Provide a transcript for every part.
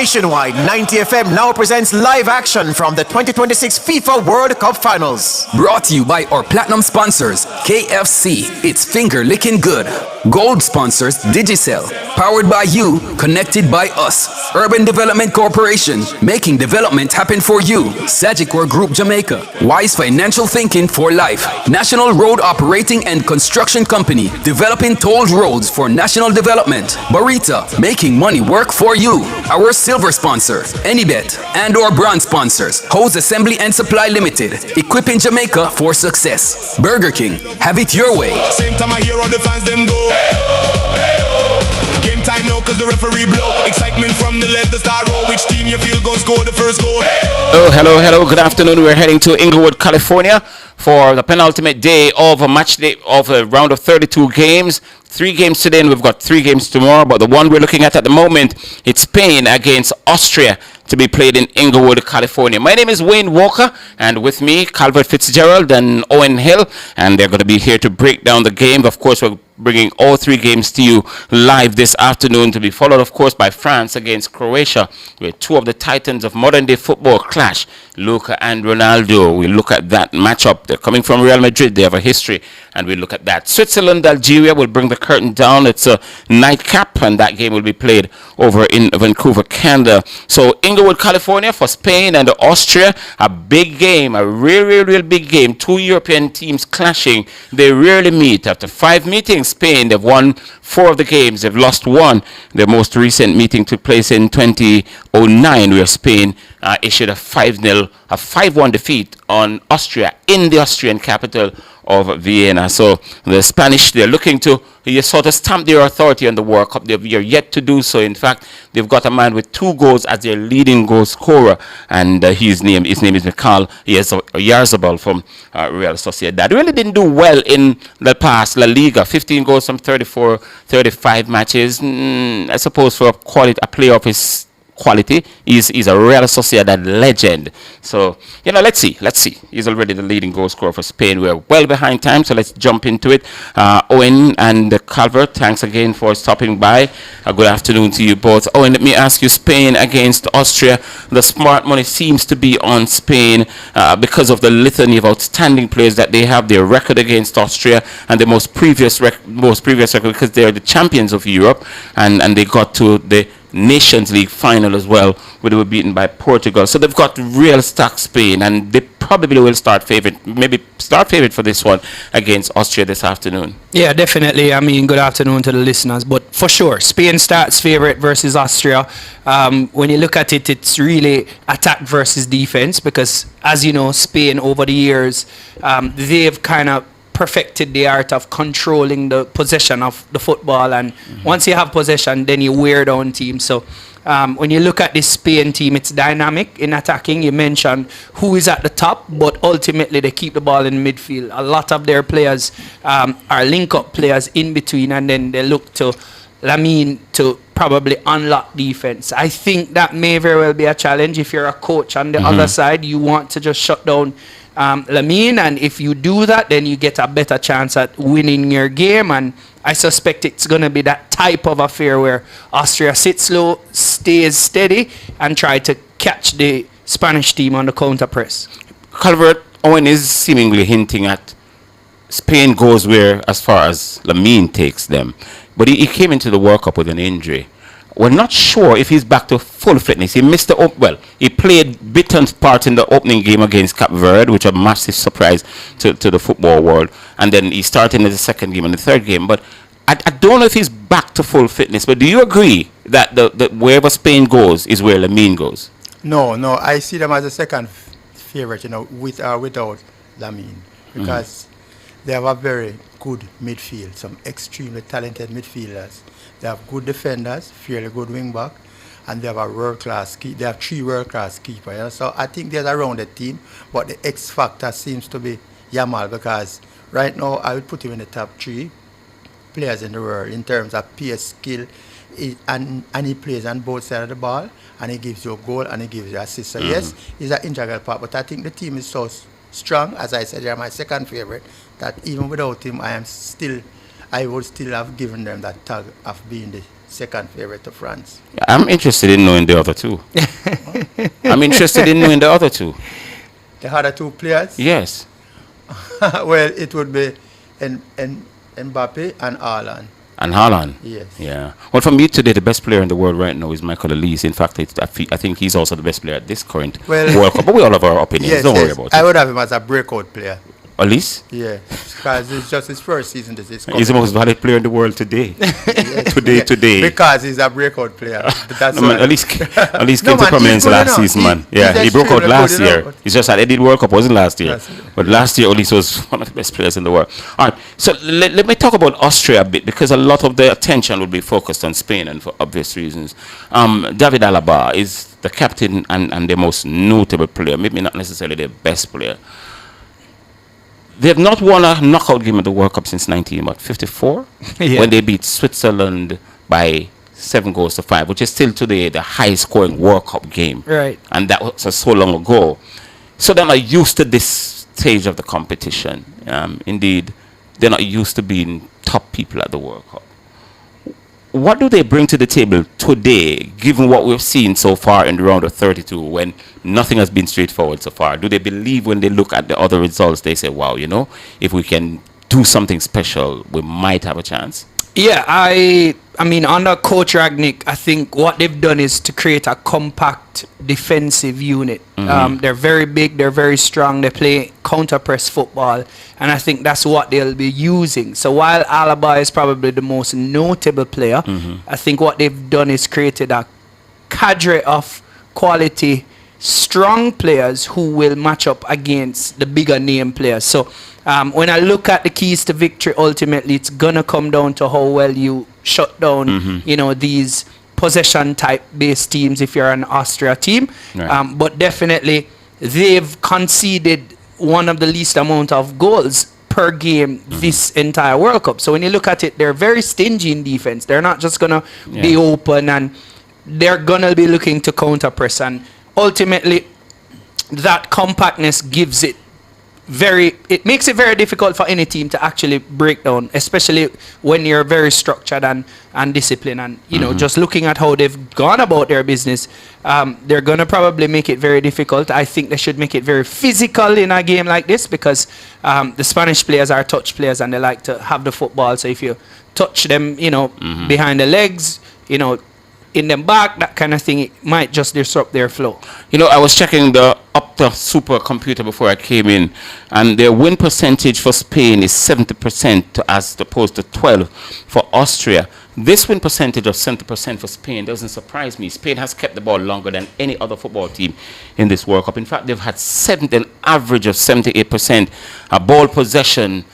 Nationwide 90 FM now presents live action from the 2026 FIFA World Cup Finals. Brought to you by our platinum sponsors, KFC, it's finger licking good. Gold sponsors, Digicel. Powered by you, connected by us. Urban Development Corporation, making development happen for you. Sagicor Group Jamaica. Wise financial thinking for life. National Road Operating and Construction Company, developing tolled roads for national development. Barita, making money work for you. Our silver sponsor, Anybet, and our bronze sponsors, Hose Assembly and Supply Limited, equipping Jamaica for success. Burger King, have it your way. Same time I hear all the fans them go. Game time now cause the referee blow. Excitement from the left, the star row. Which team you feel gon' score the first goal? Oh, hello, good afternoon. We're heading to Inglewood, California for the penultimate day of a match day of a round of 32 games. 3 games today and we've got 3 games tomorrow, but the one we're looking at the moment, it's Spain against Austria to be played in Inglewood, California. My name is Wayne Walker, and with me, Calvert Fitzgerald and Owen Hill, and they're going to be here to break down the game. Of course, we're bringing all 3 games to you live this afternoon, to be followed, of course, by France against Croatia, where 2 of the titans of modern-day football clash, Luka and Ronaldo. We look at that matchup. They're coming from Real Madrid. They have a history, and we look at that. Switzerland, Algeria will bring the curtain down. It's a nightcap, and that game will be played over in Vancouver, Canada. So Inglewood, California for Spain and Austria, a big game, a real big game. 2 European teams clashing. They rarely meet. After 5 meetings, Spain, they've won 4 of the games. They've lost 1. Their most recent meeting took place in 2009, where Spain issued a 5-1 defeat on Austria in the Austrian capital of Vienna. So the Spanish, they're looking to sort of stamp their authority on the World Cup. They're yet to do so. In fact, they've got a man with 2 goals as their leading goal scorer, and his name is Mikhail Yarzabal from Real Sociedad. They really didn't do well in the past La Liga. 15 goals from 35 matches. I suppose for a player of his quality, he's a Real Sociedad legend. So, let's see. He's already the leading goal scorer for Spain. We're well behind time, so let's jump into it. Owen and Calvert, thanks again for stopping by. Good afternoon to you both. Owen, let me ask you, Spain against Austria. The smart money seems to be on Spain because of the litany of outstanding players that they have. Their record against Austria and the most previous record, because they're the champions of Europe, and they got to the Nations League final as well, where they were beaten by Portugal. So they've got real stack Spain, and they probably will start favorite for this one against Austria this afternoon. Yeah, definitely. I mean, good afternoon to the listeners. But for sure, Spain starts favorite versus Austria. When you look at it, it's really attack versus defense, because as you know, Spain over the years, they've kind of perfected the art of controlling the possession of the football, and once you have possession, then you wear down teams. So when you look at this Spain team, it's dynamic in attacking. You mentioned who is at the top, but ultimately they keep the ball in midfield. A lot of their players are link-up players in between, and then they look to Lamine to probably unlock defense. I think that may very well be a challenge. If you're a coach on the other side, you want to just shut down Lamine, and if you do that, then you get a better chance at winning your game. And I suspect it's going to be that type of affair where Austria sits low, stays steady, and try to catch the Spanish team on the counter press. Calvert, Owen is seemingly hinting at Spain goes where as far as Lamine takes them, but he came into the World Cup with an injury. We're not sure if he's back to full fitness. He missed he played bitten part in the opening game against Cape Verde, which was a massive surprise to the football world. And then he started in the second game and the third game. But I don't know if he's back to full fitness. But do you agree that the wherever Spain goes is where Lamine goes? No, I see them as a second favorite, with or without Lamine, because they have a very good midfield, some extremely talented midfielders. They have good defenders, fairly good wing back, and they have a world-class they have 3 world-class keepers. So I think they're around the team, but the X factor seems to be Yamal, because right now I would put him in the top 3 players in the world in terms of pace, skill, and he plays on both sides of the ball, and he gives you a goal and he gives you assist. So yes, he's an integral part, but I think the team is so strong. As I said, they're my second favorite, that even without him, I am still I would still have given them that tag of being the second favorite to France. I'm interested in knowing the other two. I'm interested in knowing the other two. The other two players? Yes. Well, it would be Mbappe and Haaland. And Haaland. Yes. Yeah. Well, for me today, the best player in the world right now is Michael Elise. In fact, I think he's also the best player at this current World Cup. But we all have our opinions. Yes, Don't worry about I it. would have him as a breakout player. Elise? Yeah, because it's just his first season. This is He's the most valued player in the world today. Today. Because he's a breakout player. That's I mean, why. Elise No, came to man, prominence he's good last enough. season, man. He's Yeah, he broke out extremely last good year. enough. It's just that Eddie World Cup wasn't last year. Yes. But last year, Elise was one of the best players in the world. All right, so let me talk about Austria a bit, because a lot of the attention will be focused on Spain, and for obvious reasons. David Alaba is the captain and the most notable player, maybe not necessarily the best player. They have not won a knockout game at the World Cup since 1954, when they beat Switzerland by 7-5, which is still today the highest scoring World Cup game. Right. And that was so long ago. So they're not used to this stage of the competition. Indeed, they're not used to being top people at the World Cup. What do they bring to the table today, given what we've seen so far in the round of 32, when nothing has been straightforward so far? Do they believe when they look at the other results, they say, wow, you know, if we can do something special, we might have a chance? Yeah, I mean, under Coach Ragnick, I think what they've done is to create a compact defensive unit. They're very big, they're very strong, they play counter-press football, and I think that's what they'll be using. So while Alaba is probably the most notable player, I think what they've done is created a cadre of quality, strong players who will match up against the bigger name players. So when I look at the keys to victory, ultimately it's gonna come down to how well you shut down, you know, these possession type based teams if you're an Austria team. Right. But definitely they've conceded one of the least amount of goals per game this entire World Cup. So when you look at it, they're very stingy in defense. They're not just gonna be open, and they're gonna be looking to counter press, and ultimately that compactness gives it makes it very difficult for any team to actually break down, especially when you're very structured and disciplined. And you know, just looking at how they've gone about their business, they're gonna probably make it very difficult. I think they should make it very physical in a game like this, because the Spanish players are touch players and they like to have the football. So if you touch them, you know, behind the legs, you know, in the back, that kind of thing, it might just disrupt their flow. You know, I was checking the Opta supercomputer before I came in, and their win percentage for Spain is 70% as opposed to 12% for Austria. This win percentage of 70% for Spain doesn't surprise me. Spain has kept the ball longer than any other football team in this World Cup. In fact, they've had an average of 78% ball possession.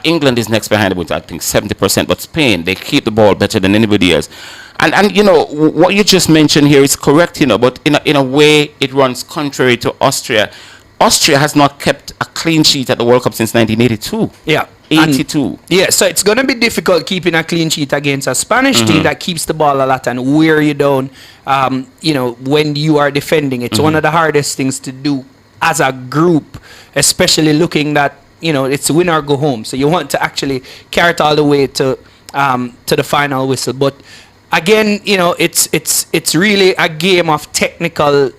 England is next behind with, I think, 70%, but Spain, they keep the ball better than anybody else. And you know, what you just mentioned here is correct, you know, but in a way it runs contrary to Austria. Austria has not kept a clean sheet at the World Cup since 1982. Yeah. 82. Yeah, so it's going to be difficult keeping a clean sheet against a Spanish team that keeps the ball a lot and wear you down, you know, when you are defending. It's one of the hardest things to do as a group, especially looking that, you know, it's win or go home. So you want to actually carry it all the way to the final whistle. But again, you know, it's really a game of technical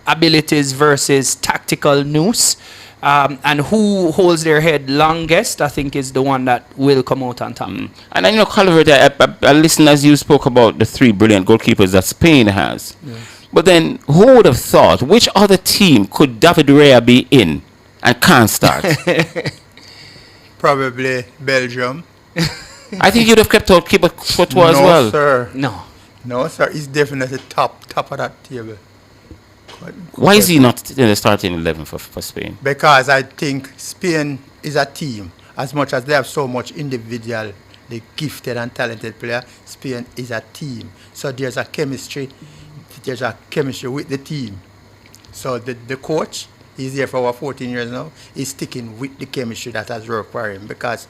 abilities versus tactical nous. And who holds their head longest, I think, is the one that will come out on top. And I know, Colliver, I listened as you spoke about the 3 brilliant goalkeepers that Spain has. Yes. But then, who would have thought, which other team could David Raya be in and can't start? Probably Belgium. I think you'd have kept out keeper Courtois as well. No, sir. No, sir. He's definitely top of that table. Why is he not in the starting 11 for Spain? Because I think Spain is a team. As much as they have so much individual, the gifted and talented player, Spain is a team. So there's a chemistry. There's a chemistry with the team. So the coach, he's there for over 14 years now, is sticking with the chemistry that has worked for him, because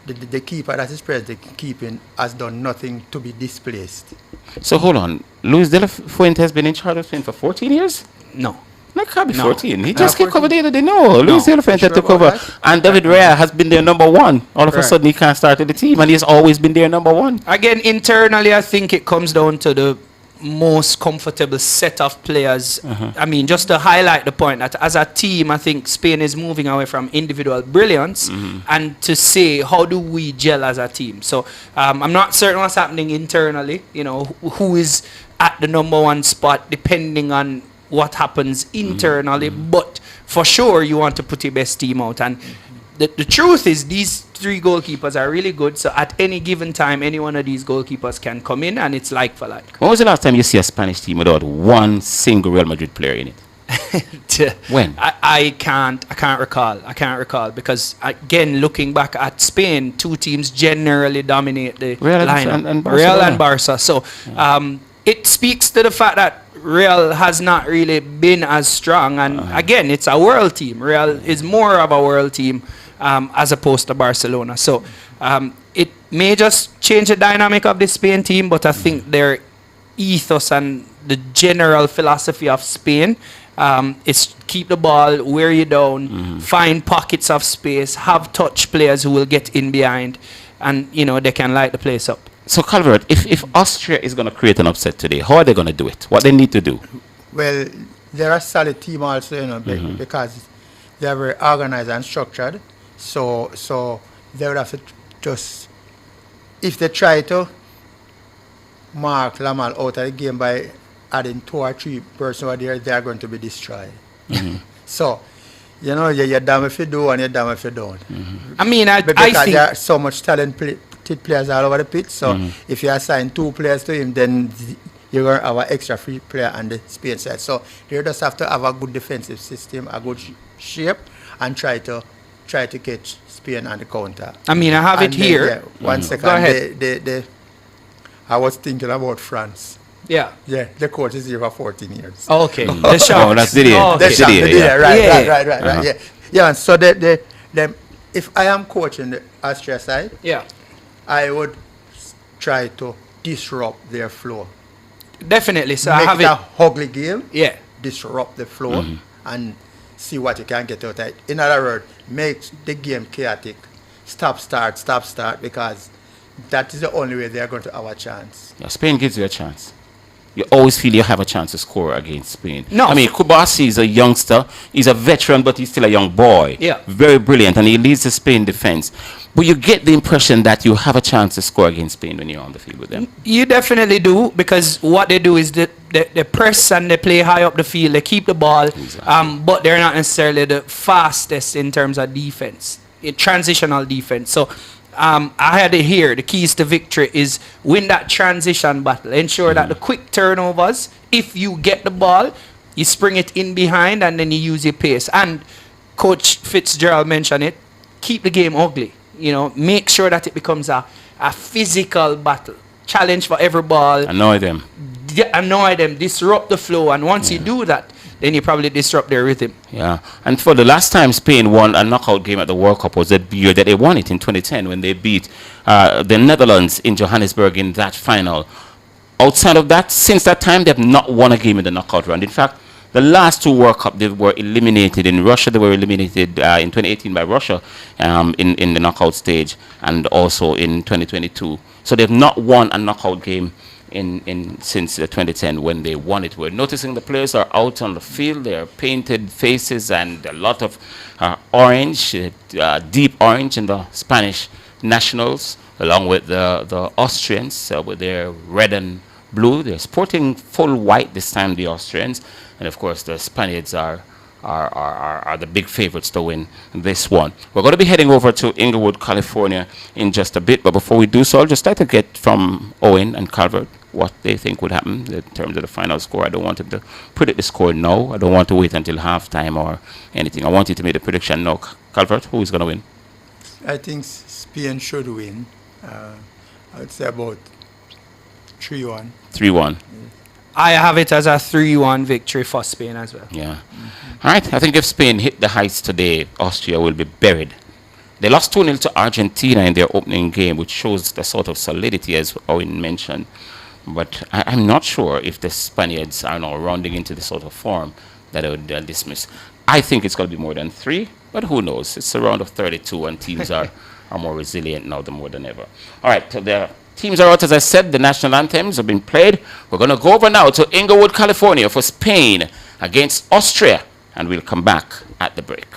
the keeper that is present, the keeping, has done nothing to be displaced. So hold on, Luis de la Fuente has been in charge of Spain for 14 years? No. Not can't be No. 14. He just came 14. over the other day. No, Luis the Elephant Sure took about over. that? And David Raya has been their number one. All of a Right. sudden, he can't start with the team. And he's always been their number one. Again, internally, I think it comes down to the most comfortable set of players. I mean, just to highlight the point that as a team, I think Spain is moving away from individual brilliance and to say, how do we gel as a team? So I'm not certain what's happening internally, you know, who is at the number one spot depending on what happens internally. But for sure, you want to put your best team out. And the truth is these three goalkeepers are really good. So at any given time, any one of these goalkeepers can come in and it's like for like. When was the last time you see a Spanish team without one single Real Madrid player in it? When? I can't recall because again, looking back at Spain, two teams generally dominate the Real and- lineup. and Real Barcelona. and Barca. So it speaks to the fact that Real has not really been as strong. And again, it's a world team. Real is more of a world team as opposed to Barcelona. So it may just change the dynamic of the Spain team, but I think their ethos and the general philosophy of Spain is keep the ball, wear you down, find pockets of space, have touch players who will get in behind, and you know they can light the place up. So, Calvert, if Austria is going to create an upset today, how are they going to do it? What they need to do? Well, they're a solid team also, you know, because they're very organized and structured. So they would have to just, if they try to mark Lamal out of the game by adding 2 or 3 persons over there, they are going to be destroyed. So, you know, you're damn if you do and you're damn if you don't. I mean, Because I think there are so much talented players all over the pitch. So if you assign 2 players to him, then you're going to have an extra free player on the Spain side. So they just have to have a good defensive system, a good shape, and try to catch Spain on the counter. I mean, I have And it then, here. yeah, one second. Go ahead. I was thinking about France. Yeah. Yeah, the coach is here for 14 years. Okay. The Sharks. Oh, that's Didier. Oh, okay. That's Didier, yeah. Right. Yeah. Yeah. So they, if I am coaching the Austria side, Yeah. I would try to disrupt their flow. Definitely. So I Make have it it. a ugly game. Yeah. Disrupt the flow and see what you can get out of it. In other words, make the game chaotic. Stop, start, because that is the only way they are going to have a chance. Yeah, Spain gives you a chance. You always feel you have a chance to score against Spain. No. I mean, Kubasi is a youngster. He's a veteran, but he's still a young boy. Yeah. Very brilliant, and he leads the Spain defense. But you get the impression that you have a chance to score against Spain when you're on the field with them. You definitely do, because what they do is they press and they play high up the field. They keep the ball, but they're not necessarily the fastest in terms of defense, in transitional defense. So I had it here. The keys to victory is win that transition battle. Ensure that the quick turnovers, if you get the ball, you spring it in behind and then you use your pace. And Coach Fitzgerald mentioned it, keep the game ugly. You know, make sure that it becomes a physical battle. Challenge for every ball. Annoy them. Annoy them, disrupt the flow. And once you do that, then you probably disrupt their rhythm. Yeah, and for the last time Spain won a knockout game at the World Cup was the year that they won it in 2010 when they beat the Netherlands in Johannesburg in that final. Outside of that, since that time, they have not won a game in the knockout round. In fact, the last 2 World Cup, they were eliminated. In Russia, they were eliminated in 2018 by Russia in the knockout stage, and also in 2022. So they've not won a knockout game since 2010 when they won it. We're noticing the players are out on the field. They are painted faces and a lot of orange, deep orange in the Spanish nationals, along with the Austrians with their red and blue. They're sporting full white this time, the Austrians. And of course, the Spaniards are the big favorites to win this one. We're going to be heading over to Inglewood, California in just a bit. But before we do so, I'll just like to get from Owen and Calvert what they think would happen in terms of the final score. I don't want them to predict the score now. I don't want to wait until halftime or anything. I want you to make the prediction now. Calvert, who is going to win? I think Spain should win. I would say about 3-1. 3-1. I have it as a 3-1 victory for Spain as well. Yeah. All right. I think if Spain hit the heights today, Austria will be buried. They lost 2-0 to Argentina in their opening game, which shows the sort of solidity, as Owen mentioned. But I'm not sure if the Spaniards are now rounding into the sort of form that they'll dismiss. I think it's going to be more than 3, but who knows? It's a round of 32, and teams are more resilient now than more than ever. All right, so the teams are out, as I said. The national anthems have been played. We're going to go over now to Inglewood, California for Spain against Austria, and we'll come back at the break.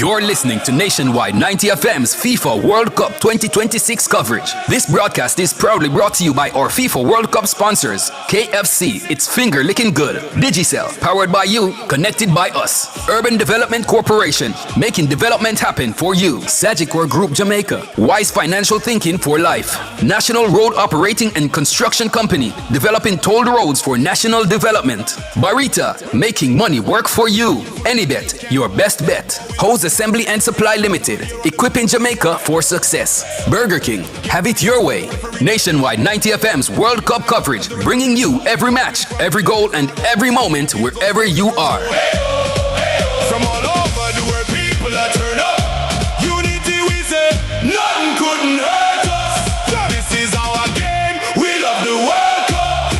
You're listening to Nationwide 90 FM's FIFA World Cup 2026 coverage. This broadcast is proudly brought to you by our FIFA World Cup sponsors, KFC, it's finger licking good, Digicel, powered by you, connected by us, Urban Development Corporation, making development happen for you, Sagicor Group Jamaica, Wise Financial Thinking for Life, National Road Operating and Construction Company, developing tolled roads for national development, Barita, making money work for you, Anybet, your best bet, Hose Assembly and Supply Limited, equipping Jamaica for success. Burger King, have it your way. Nationwide 90 FM's World Cup coverage, bringing you every match, every goal, and every moment wherever you are. From all over the world, people are turn up. Unity we say, nothing couldn't hurt us. This is our game, we love the World Cup.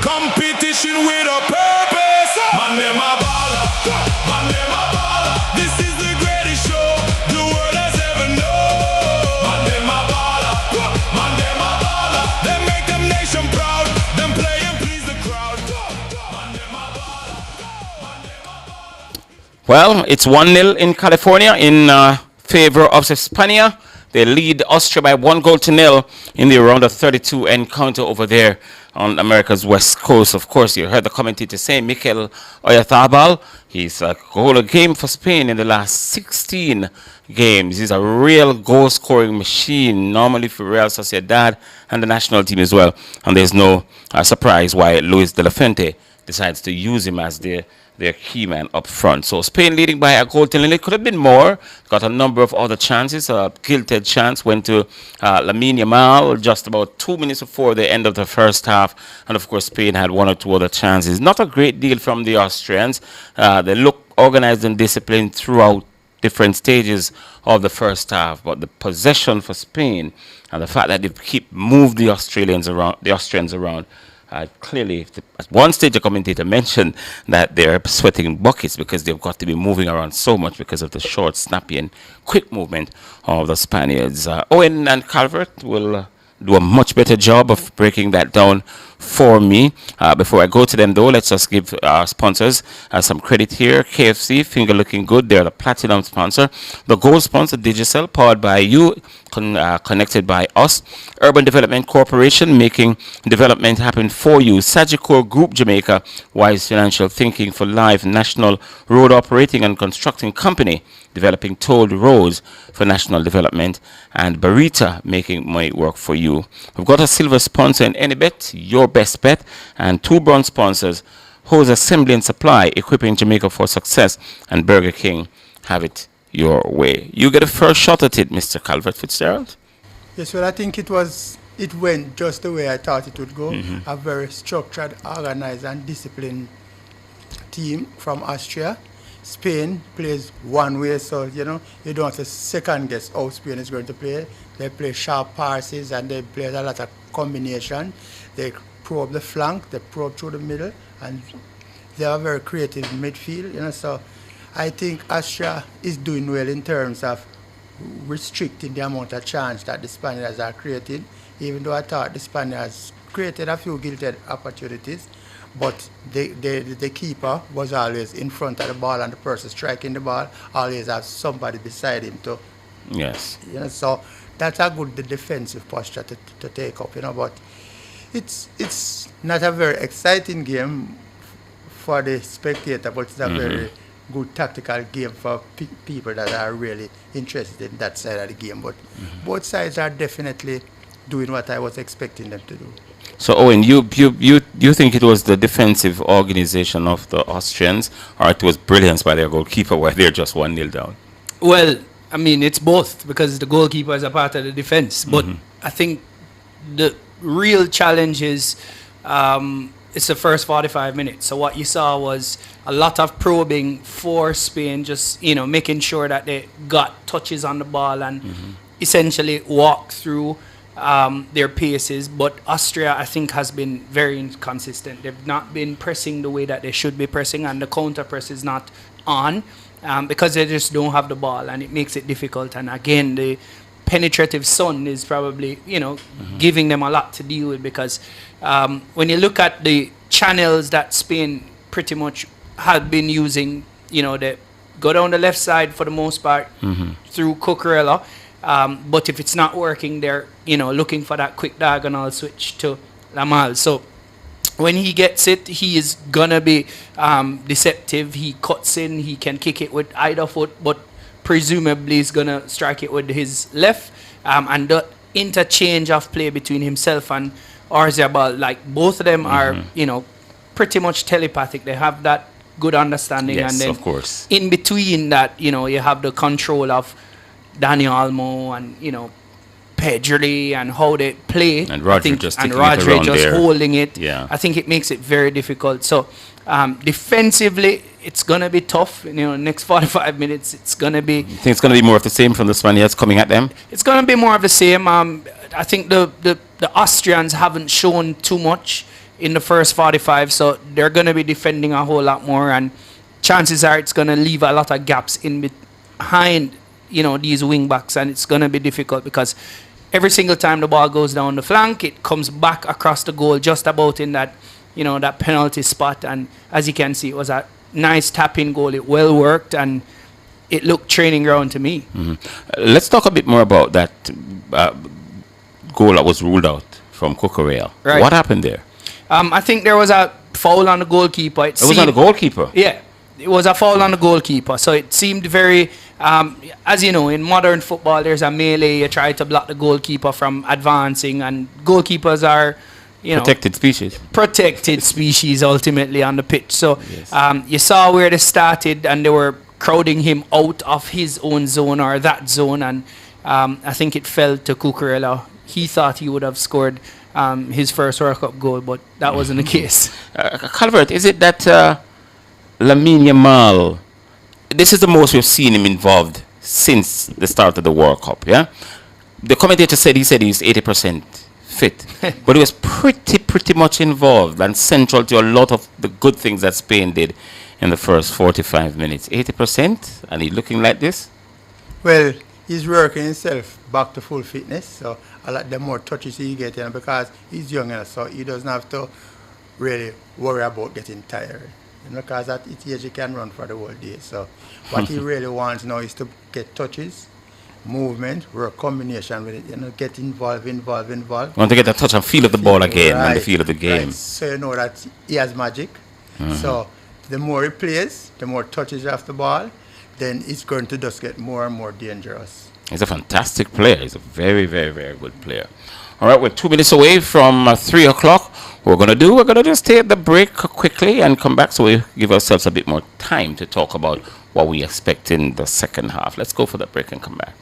Competition with a purpose. Man, them a baller. Man, them a baller. This is the greatest show the world has ever known. Man, them a baller. Man, them a baller. They make them nation proud. Them play and please the crowd. Man, them a baller. Well, it's 1-0 in California in favor of Hispania. They lead Austria by 1-0 in the round of 32 encounter over there on America's West Coast. Of course, you heard the commentator say, Mikel Oyarzabal, he's a goal a game for Spain in the last 16 games. He's a real goal-scoring machine, normally for Real Sociedad and the national team as well. And there's no surprise why Luis de la Fuente decides to use him as their key man up front. So Spain leading by a goal to nil. It could have been more. Got a number of other chances. A gilted chance went to Lamine Yamal just about 2 minutes before the end of the first half. And of course, Spain had one or two other chances. Not a great deal from the Austrians. They look organized and disciplined throughout different stages of the first half. But the possession for Spain and the fact that they keep move the Austrians around. Clearly, at one stage, the commentator mentioned that they're sweating buckets because they've got to be moving around so much because of the short, snappy, and quick movement of the Spaniards. Owen and Calvert will do a much better job of breaking that down for me. Before I go to them, though, let's just give our sponsors some credit here. KFC, finger looking good. They're the platinum sponsor. The gold sponsor, Digicel, powered by you, connected by us. Urban Development Corporation, making development happen for you. Sagicor Group Jamaica, Wise Financial Thinking for Life. National Road Operating and Constructing Company, developing tolled roads for national development. And Barita, making money work for you. We've got a silver sponsor in Anybet, your best bet, and two bronze sponsors, Hose Assembly and Supply, equipping Jamaica for success, and Burger King, have it your way. You get a first shot at it, Mr. Calvert Fitzgerald. Yes, well, I think it went just the way I thought it would go. A very structured, organized, and disciplined team from Austria. Spain plays one way, so you don't have to second guess how Spain is going to play. They play sharp passes and they play a lot of combination. They probe the flank, they probe through the middle, and they are very creative midfield. So I think Austria is doing well in terms of restricting the amount of chance that the Spaniards are creating. Even though I thought the Spaniards created a few gilded opportunities, but the keeper was always in front of the ball, and the person striking the ball always has somebody beside him to. Yes. So that's a good defensive posture to take up. But it's not a very exciting game for the spectator, but it's a very good tactical game for people that are really interested in that side of the game. But both sides are definitely doing what I was expecting them to do. So, Owen, you think it was the defensive organization of the Austrians, or it was brilliance by their goalkeeper where they're just 1-0 down? Well, I mean, it's both, because the goalkeeper is a part of the defense. But I think the real challenge is it's the first 45 minutes. So what you saw was a lot of probing for Spain, just making sure that they got touches on the ball and essentially walk through their paces. But Austria, I think, has been very inconsistent. They've not been pressing the way that they should be pressing, and the counter press is not on because they just don't have the ball, and it makes it difficult. And again, the penetrative sun is probably giving them a lot to deal with, because when you look at the channels that Spain pretty much had been using, the go down the left side for the most part through Cucurella. But if it's not working, they're looking for that quick diagonal switch to Lamal. So when he gets it, he is gonna be deceptive. He cuts in. He can kick it with either foot, but presumably he's gonna strike it with his left. And the interchange of play between himself and Orzabal, like both of them are pretty much telepathic. They have that good understanding. Yes, and then of course. in between that, you have the control of Dani Olmo and Pedri and how they play. And Rodri just and taking it Rodri around just there. holding it. Yeah. I think it makes it very difficult. So defensively, it's gonna be tough. Next 45 minutes, it's gonna be. You think it's going to be more of the same from the Spaniards coming at them? It's gonna be more of the same. I think the Austrians haven't shown too much in the first 45, so they're gonna be defending a whole lot more, and chances are it's gonna leave a lot of gaps in behind these wing backs, and it's gonna be difficult because every single time the ball goes down the flank, it comes back across the goal just about in that that penalty spot. And as you can see, it was a nice tap-in goal. It well worked, and it looked training ground to me. Let's talk a bit more about that goal that was ruled out from Cucurella. Right. What happened there? I think there was a foul on the goalkeeper. It was on the goalkeeper. Yeah, it was a foul on the goalkeeper. So it seemed very, as you know, in modern football, there's a melee. You try to block the goalkeeper from advancing, and goalkeepers are, protected species ultimately on the pitch. So you saw where they started, and they were crowding him out of his own zone or that zone, and I think it fell to Cucurella. He thought he would have scored his first World Cup goal, but that wasn't the case. Calvert, is it that Lamine Yamal, this is the most we've seen him involved since the start of the World Cup, yeah? The commentator said he's 80% fit, but he was pretty much involved and central to a lot of the good things that Spain did in the first 45 minutes. 80%, and he's looking like this? Well, he's working himself back to full fitness, so a lot the more touches he gets, because he's young enough, so he doesn't have to really worry about getting tired. Because at his age he can run for the whole day. So what he really wants now is to get touches, movement, work combination with it, get involved. Want to get a touch and feel of the ball again and the feel of the game. Right. So you know that he has magic. So the more he plays, the more touches off the ball, then it's going to just get more and more dangerous. He's a fantastic player. He's a very, very, very good player. All right, we're 2 minutes away from 3 o'clock. We're going to just take the break quickly and come back so we give ourselves a bit more time to talk about what we expect in the second half. Let's go for that break and come back.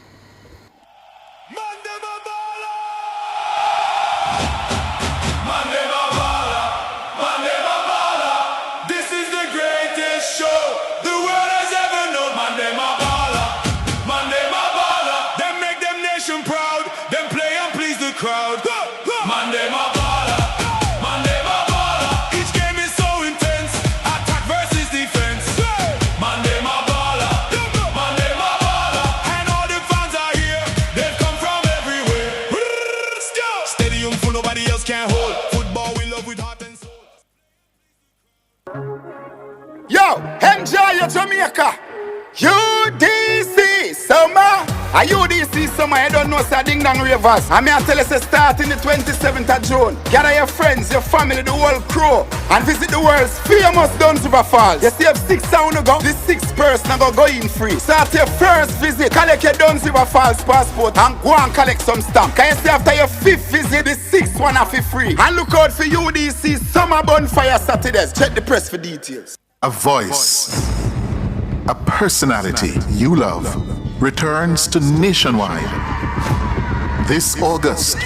This is the greatest show the world has ever known. Monday, my baller. Monday, my baller. Them make them nation proud. Them play and please the crowd. Monday, my baller. Monday, my baller. Each game is so intense. Attack versus defense. Monday, my baller. Monday, my baller. And all the fans are here. They've come from everywhere. Stadium full, nobody else can hold. Football we love with heart and soul. Yo, enjoy your Jamaica. UDC summer. A UDC summer, you don't know, say Ding Dong Ravers. I mean, I tell you, say start in the 27th of June. Gather your friends, your family, the whole crew, and visit the world's famous Duns River Falls. You see, if 6 sound to go, the 6th person go in free. Start your first visit, collect your Duns River Falls passport, and go and collect some stamp. Can you see after your 5th visit, the 6th one have it free. And look out for UDC Summer Bonfire Saturdays. Check the press for details. A voice, a personality you love returns to Nationwide this August.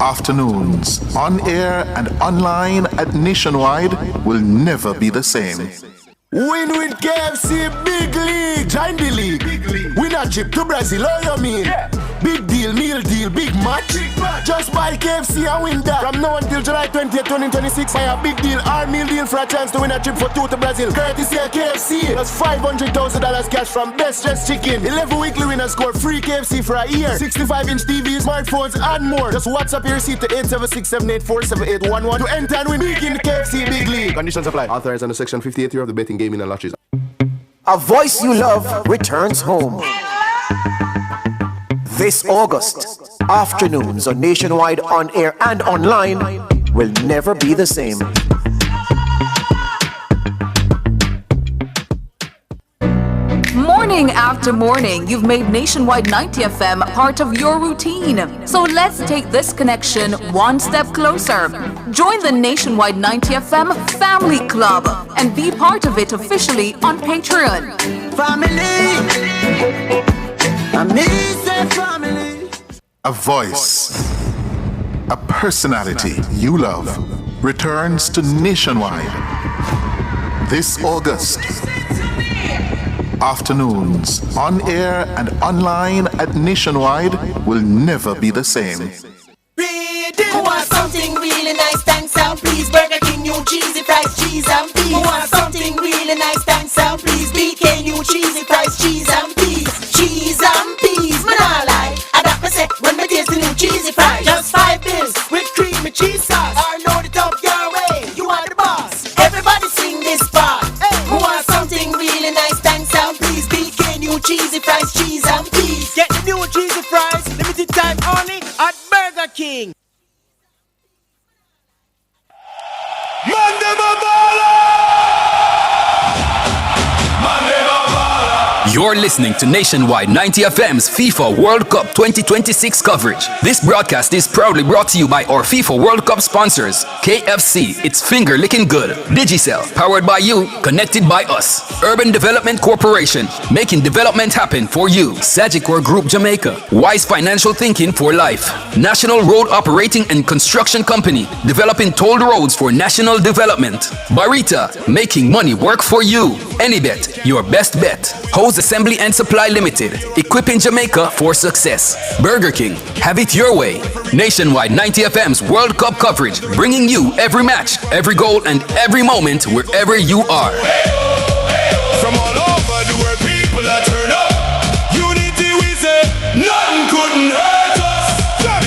Afternoons on air and online at Nationwide will never be the same. Win with KFC, big league, join the league. Win a trip to Brazil, oh you mean? Yeah. Big deal, meal deal, big match. Just buy KFC and win that. From now until July 20th, 2026, buy a big deal or meal deal for a chance to win a trip for 2 to Brazil. Courtesy of KFC, that's $500,000 cash from Best Dressed Chicken. 11 weekly winners score free KFC for a year. 65-inch TVs, smartphones, and more. Just WhatsApp your receipt to 876-784-7811 to enter and win big in the KFC Big League. Conditions apply. Authorized under Section 58 of the Betting Gaming and Lotteries. A voice you love returns home. This August, afternoons on Nationwide on air and online will never be the same. Morning after morning, you've made Nationwide 90 FM part of your routine. So let's take this connection one step closer. Join the Nationwide 90 FM Family Club and be part of it officially on Patreon. Family. A voice, a personality you love returns to Nationwide this August. Afternoons on air and online at Nationwide will never be the same. Who want something really nice, thanks and please. Burger King, new cheesy fries, cheese and peas. Who want something really nice, thanks and please. BK, new cheesy fries, cheese and peas. Cheese and peas, man I like. I got me say, when me taste the new cheesy fries. Just 5 bills with cream and cheese sauce. Or load it up your way, you are the boss. Everybody sing this part. Who want something really nice, thanks and please. BK, new cheesy fries, cheese and peas. Get the new cheesy fries, limited time only at Burger King. You're listening to Nationwide 90 FM's FIFA World Cup 2026 coverage. This broadcast is proudly brought to you by our FIFA World Cup sponsors, KFC, It's Finger Licking Good, Digicel, powered by you, connected by us, Urban Development Corporation, making development happen for you, Sagicor Group Jamaica, Wise Financial Thinking for Life, National Road Operating and Construction Company, developing tolled roads for national development, Barita, making money work for you, Anybet, your best bet, Hose Assembly and Supply Limited, equipping Jamaica for success. Burger King, have it your way. Nationwide 90 FM's World Cup coverage, bringing you every match, every goal, and every moment wherever you are. From all over the world, people that turn up. Unity we say, nothing couldn't hurt us.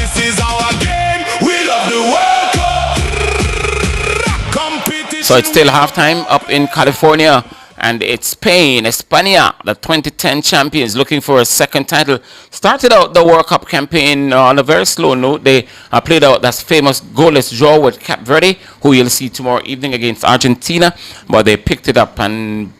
This is our game, we love the World Cup. Competition. So it's still halftime up in California. And it's Spain, España, the 2010 champions, looking for a second title. Started out the World Cup campaign on a very slow note. They played out that famous goalless draw with Cape Verde, who you'll see tomorrow evening against Argentina. But they picked it up and,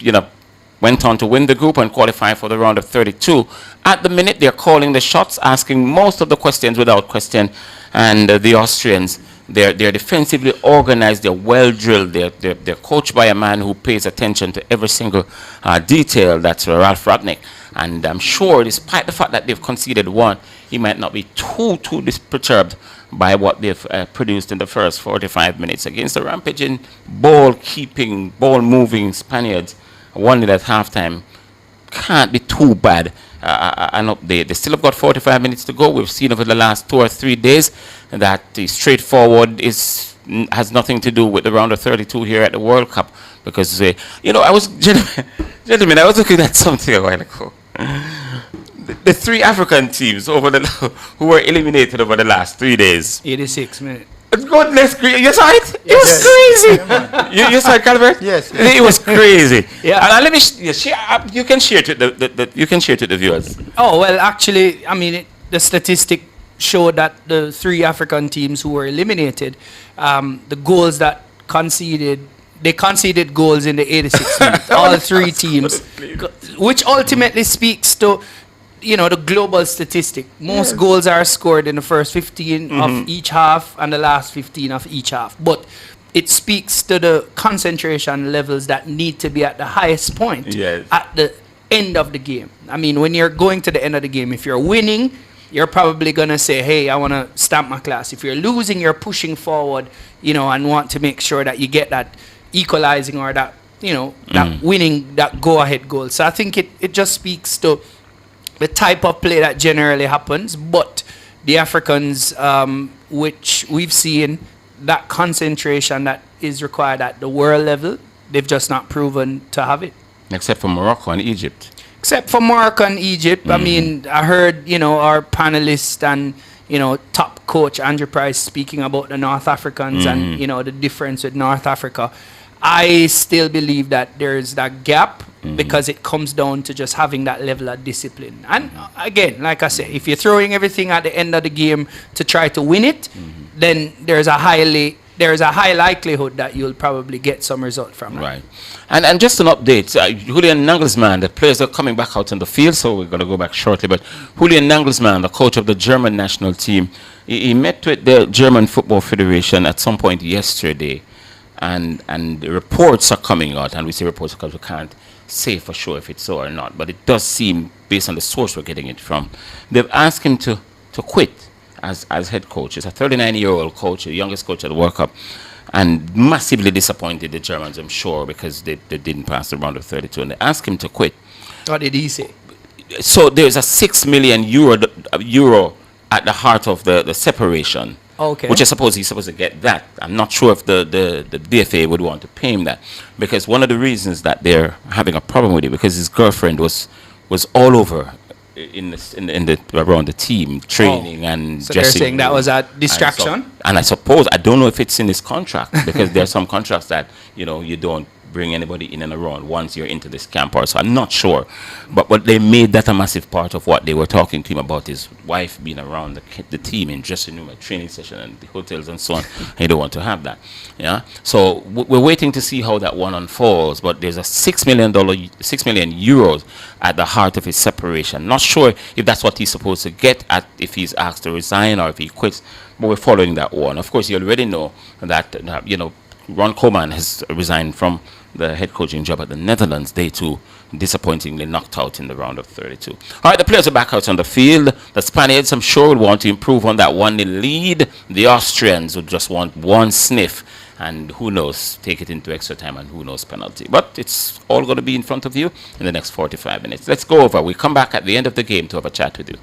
went on to win the group and qualify for the round of 32. At the minute, they're calling the shots, asking most of the questions without question. And the Austrians, they're defensively organized, they're well drilled, they're coached by a man who pays attention to every single detail. That's Ralph Ragnick. And I'm sure, despite the fact that they've conceded one, he might not be too perturbed by what they've produced in the first 45 minutes against the rampaging, ball-keeping, ball-moving Spaniards. One at halftime can't be too bad. And up there, they still have got 45 minutes to go. We've seen over the last 2 or 3 days that the straightforward has nothing to do with the round of 32 here at the World Cup, because I was gentlemen, I was looking at something a while ago. The 3 African teams who were eliminated over the last 3 days. 86 minutes. Goodness gracious! You saw it? It was crazy. You saw it, Calvert? Yes. It was crazy. Yeah. And let me share. You can share to the viewers. Oh well, actually, I mean, the statistic showed that the 3 African teams who were eliminated, the goals that they conceded goals in the 86th minute. All 3 teams, which ultimately speaks to, the global statistic. Most goals are scored in the first 15 of each half and the last 15 of each half. But it speaks to the concentration levels that need to be at the highest point at the end of the game. I mean, when you're going to the end of the game, if you're winning, you're probably going to say, hey, I want to stamp my class. If you're losing, you're pushing forward, and want to make sure that you get that equalizing or that, that winning, that go-ahead goal. So I think it just speaks to the type of play that generally happens, but the Africans, which we've seen, that concentration that is required at the world level, they've just not proven to have it. Except for Morocco and Egypt. I mean, I heard, our panelists and, top coach Andrew Price speaking about the North Africans and, the difference with North Africa. I still believe that there's that gap because it comes down to just having that level of discipline. And again, like I said, if you're throwing everything at the end of the game to try to win it, then there's a high likelihood that you'll probably get some result from that. Right. And just an update, Julian Nagelsmann, the players are coming back out on the field, so we're going to go back shortly. But Julian Nagelsmann, the coach of the German national team, he met with the German Football Federation at some point yesterday. And the reports are coming out, and we say reports because we can't say for sure if it's so or not, but it does seem, based on the source we're getting it from, they've asked him to quit as head coach. He's a 39-year-old coach, the youngest coach at the World Cup, and massively disappointed the Germans, I'm sure, because they didn't pass the round of 32, and they asked him to quit. What did he say? So there's a 6 million euro at the heart of the separation. Okay. Which I suppose he's supposed to get that. I'm not sure if the DFA would want to pay him that, because one of the reasons that they're having a problem with it, because his girlfriend was all over around the team, training and so they're saying that was a distraction. And I suppose, I don't know if it's in his contract, because there are some contracts that you don't bring anybody in and around once you're into this camp, or so I'm not sure, but they made that a massive part of what they were talking to him about, his wife being around the team in dressing room, a training session, and the hotels and so on. He don't want to have that. So we're waiting to see how that one unfolds. But there's a $6 million euros at the heart of his separation. Not sure if that's what he's supposed to get at if he's asked to resign or if he quits. But we're following that one. Of course, you already know that Ron Koeman has resigned from the head coaching job at the Netherlands. They too disappointingly knocked out in the round of 32. All right, the players are back out on the field. The Spaniards, I'm sure, will want to improve on that 1-0 lead. The Austrians would just want one sniff, and who knows, take it into extra time, and who knows, penalty. But it's all going to be in front of you in the next 45 minutes. Let's go over. We come back at the end of the game to have a chat with you.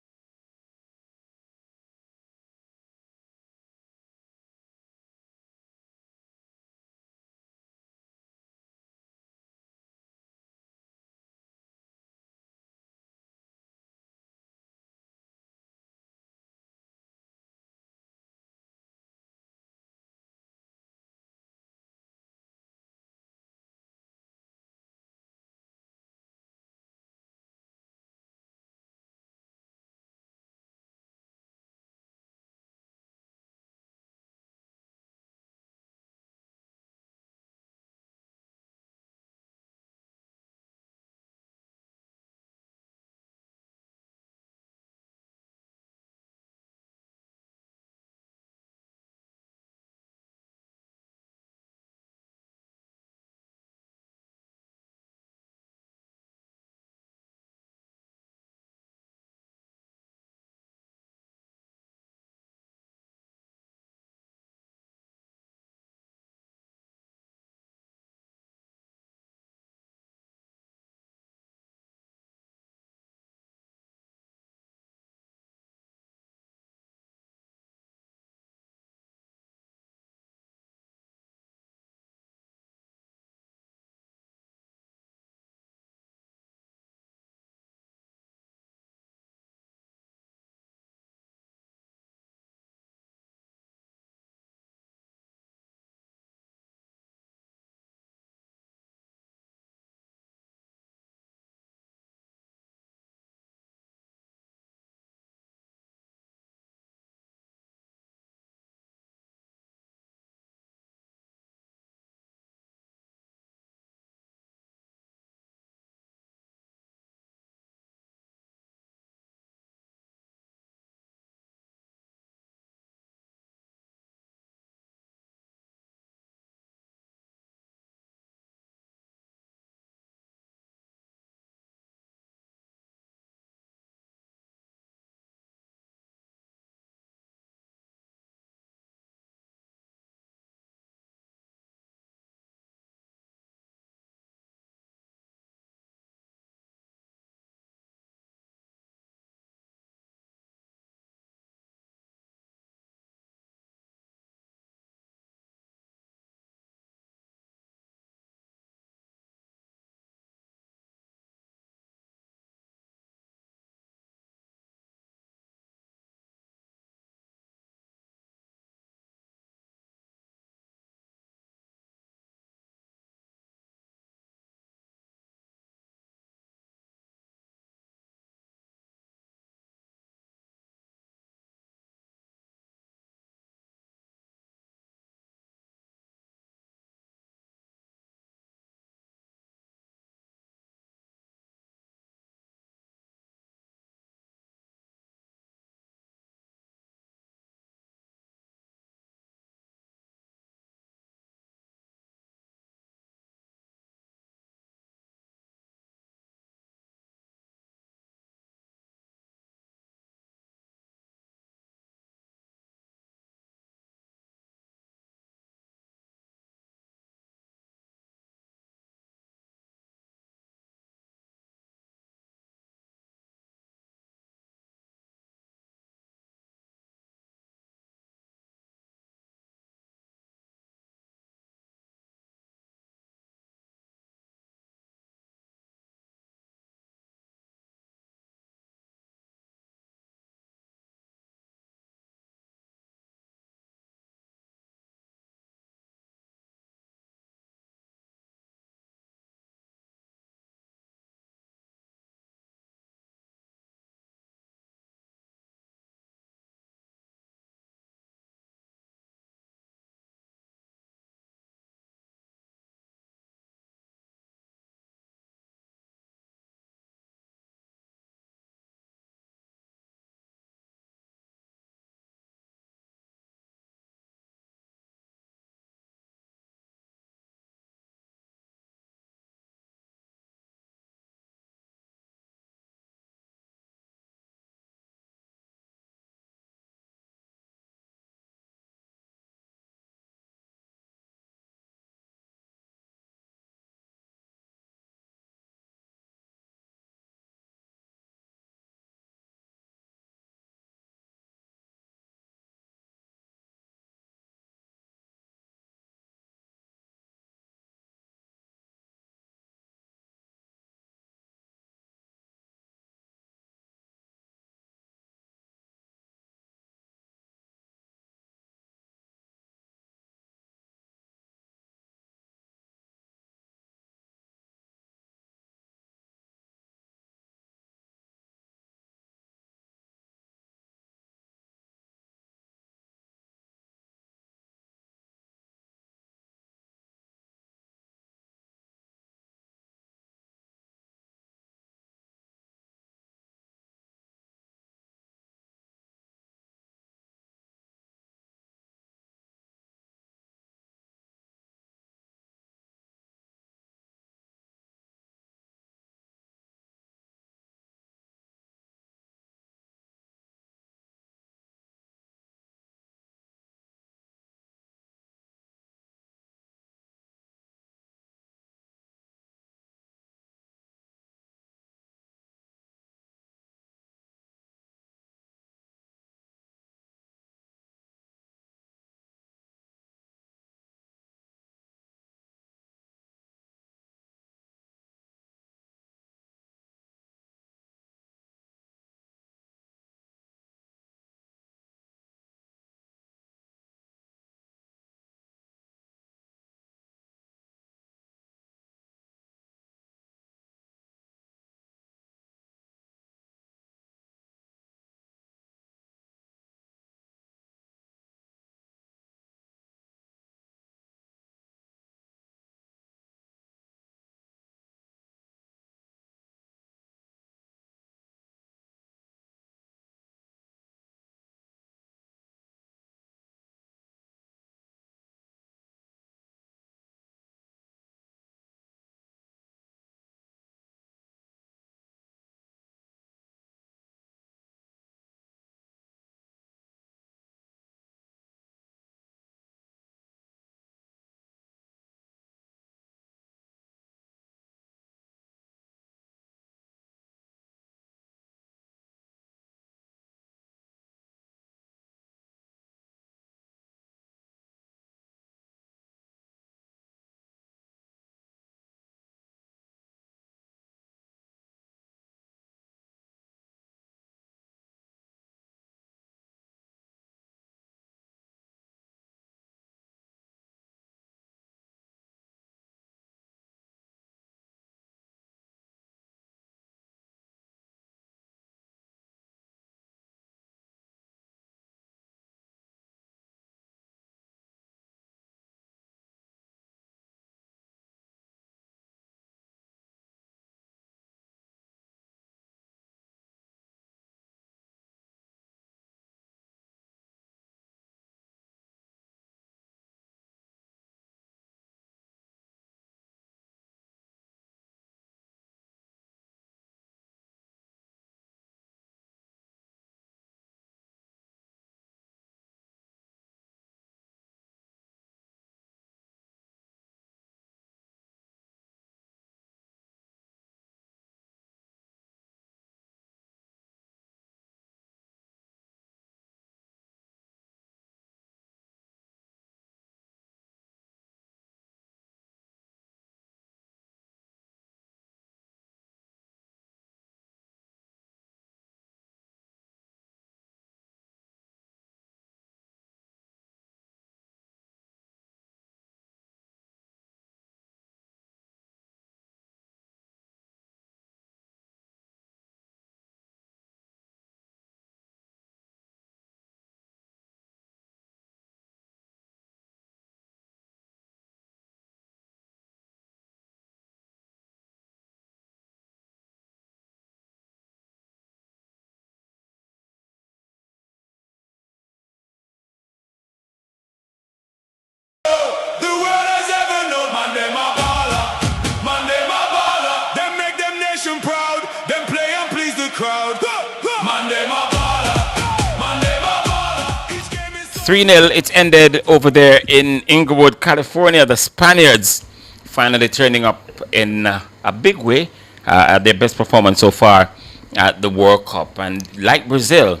3-0, it ended over there in Inglewood, California. The Spaniards finally turning up in a big way, at their best performance so far at the World Cup. And like Brazil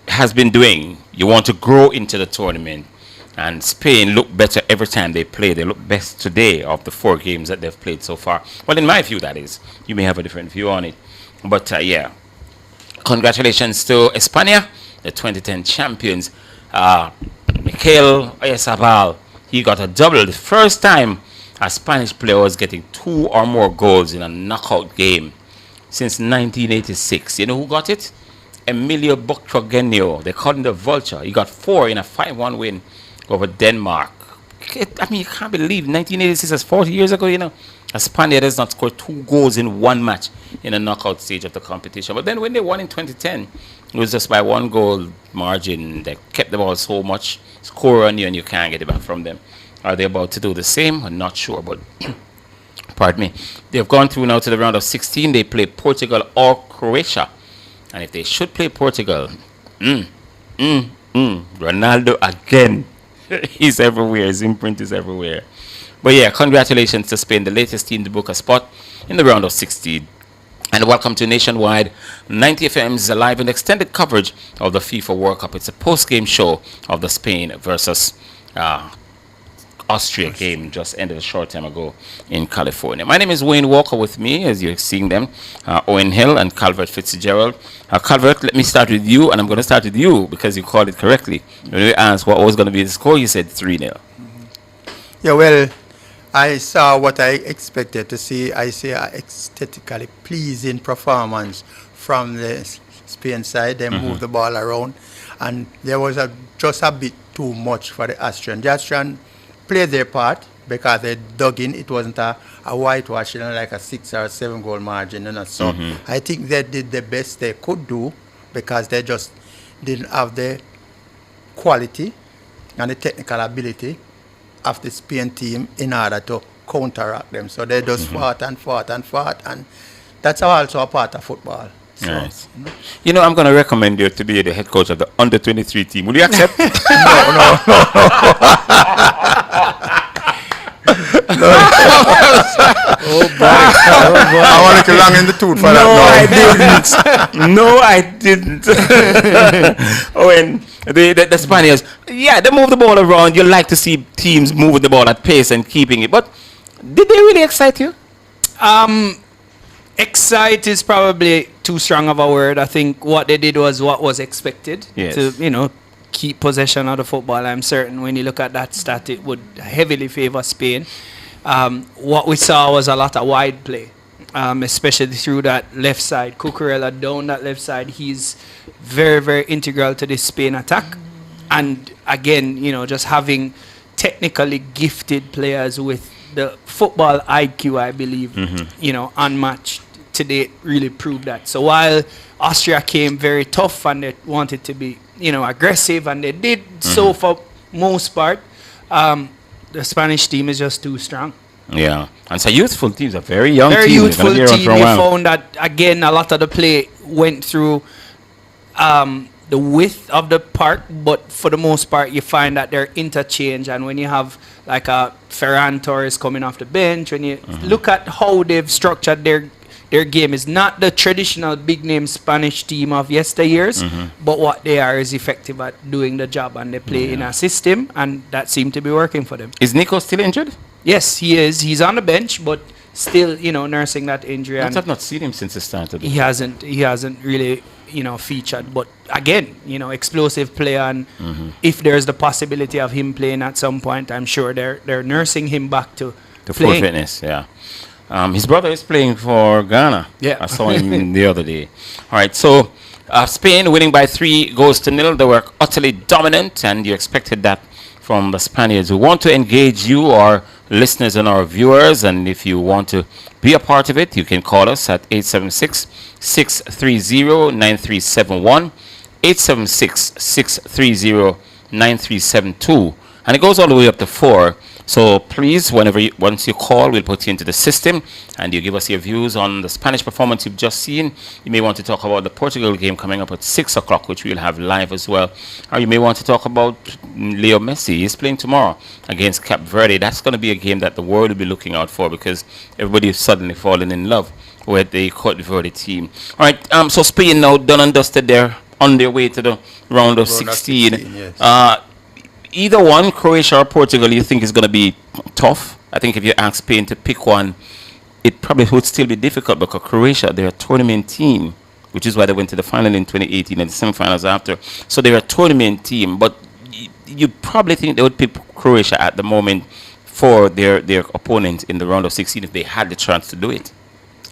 has been doing, you want to grow into the tournament. And Spain look better every time they play. They look best today of the 4 games that they've played so far. Well, in my view, that is. You may have a different view on it. But yeah, congratulations to España, the 2010 champions. Mikel Oyarzabal, he got a double. The first time a Spanish player was getting 2 or more goals in a knockout game since 1986. You know who got it? Emilio Butragueño. They called him the Vulture. He got 4 in a 5-1 win over Denmark. I mean, you can't believe 1986 is 40 years ago, you know. A Spaniard has not scored 2 goals in 1 match in a knockout stage of the competition. But then when they won in 2010, it was just by 1 goal margin. They kept the ball so much, score on you, and you can't get it back from them. Are they about to do the same? I'm not sure, but pardon me. They've gone through now to the round of 16. They play Portugal or Croatia. And if they should play Portugal, Ronaldo again. He's everywhere. His imprint is everywhere. But yeah, congratulations to Spain, the latest team to book a spot in the round of 16. And welcome to Nationwide 90 FM's live and extended coverage of the FIFA World Cup. It's a post-game show of the Spain versus Austria game just ended a short time ago in California. My name is Wayne Walker. With me, as you're seeing them, Owen Hill and Calvert Fitzgerald. Calvert, let me start with you, and I'm going to start with you because you called it correctly. When we asked what was going to be the score, you said 3-0. Yeah, well, I saw what I expected to see. I see an aesthetically pleasing performance from the Spain side. They moved the ball around, and there was just a bit too much for the Austrian. The Austrian played their part because they dug in. It wasn't a whitewash, you know, like a 6 or 7 goal margin. You know? So I think they did the best they could do because they just didn't have the quality and the technical ability of the Spain team in order to counteract them. So they just fought, and that's also a part of football. So, nice. You know, I'm going to recommend you to be the head coach of the under-23 team. Will you accept? No. Oh boy. I want to long in the tooth for that. No, I didn't. Oh, and the Spaniards, yeah, they move the ball around. You like to see teams moving the ball at pace and keeping it. But did they really excite you? Excite is probably too strong of a word. I think what they did was what was expected. Yes. To, you know, keep possession of the football. I'm certain when you look at that stat, it would heavily favor Spain. What we saw was a lot of wide play, especially through that left side. Cucurella down that left side. He's very, very integral to this Spain attack. And again, you know, just having technically gifted players with the football IQ, I believe, you know, unmatched today really proved that. So while Austria came very tough and they wanted to be, you know, aggressive, and they did so for most part, the Spanish team is just too strong. Yeah, and it's a youthful team. It's a very young very team. Youthful team. They found that, again, a lot of the play went through the width of the park, but for the most part, you find that they're interchange. And when you have like a Ferran Torres coming off the bench, when you look at how they've structured their game, is not the traditional big name Spanish team of yesteryears, but what they are is effective at doing the job, and they play in a system, and that seemed to be working for them. Is Nico still injured? Yes, he is. He's on the bench, but still, you know, nursing that injury. I've not seen him since the start of the He hasn't really, you know, featured. But again, you know, explosive player, and if there's the possibility of him playing at some point, I'm sure they're nursing him back to full fitness. Yeah. His brother is playing for Ghana. Yeah. I saw him the other day. All right, so Spain winning by 3-0. They were utterly dominant, and you expected that from the Spaniards. We want to engage you, our listeners and our viewers, and if you want to be a part of it, you can call us at 876-630-9371, 876-630-9372, And it goes all the way up to 4. So please, once you call, we'll put you into the system and you give us your views on the Spanish performance you've just seen. You may want to talk about the Portugal game coming up at 6 o'clock, which we'll have live as well. Or you may want to talk about Leo Messi. He's playing tomorrow against Cape Verde. That's going to be a game that the world will be looking out for because everybody is suddenly falling in love with the Cape Verde team. All right, so Spain now done and dusted. They're on their way to the round of 16. Yes. Either one, Croatia or Portugal, you think is going to be tough? I think if you ask Spain to pick one, it probably would still be difficult because Croatia, they're a tournament team, which is why they went to the final in 2018 and the semifinals after. So they're a tournament team, but you probably think they would pick Croatia at the moment for their opponent in the round of 16 if they had the chance to do it.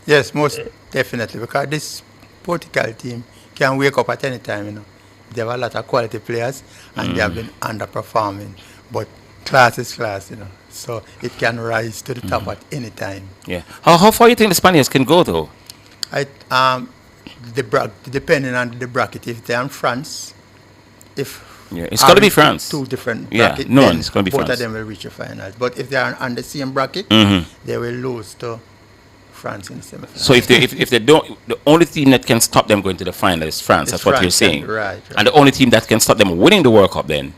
Yes, most definitely, because this Portugal team can wake up at any time, you know. They have a lot of quality players and they have been underperforming. But class is class, you know. So it can rise to the top at any time. Yeah. How far do you think the Spaniards can go, though? Depending on the bracket. If they're in France, it's got to be France. Two different brackets. brackets. No, it's going to be both France. Both of them will reach the finals. But if they are on the same bracket, they will lose to France in the semifinals. So if they don't, the only team that can stop them going to the final is France. That's what you're saying. Right. And the only team that can stop them winning the World Cup then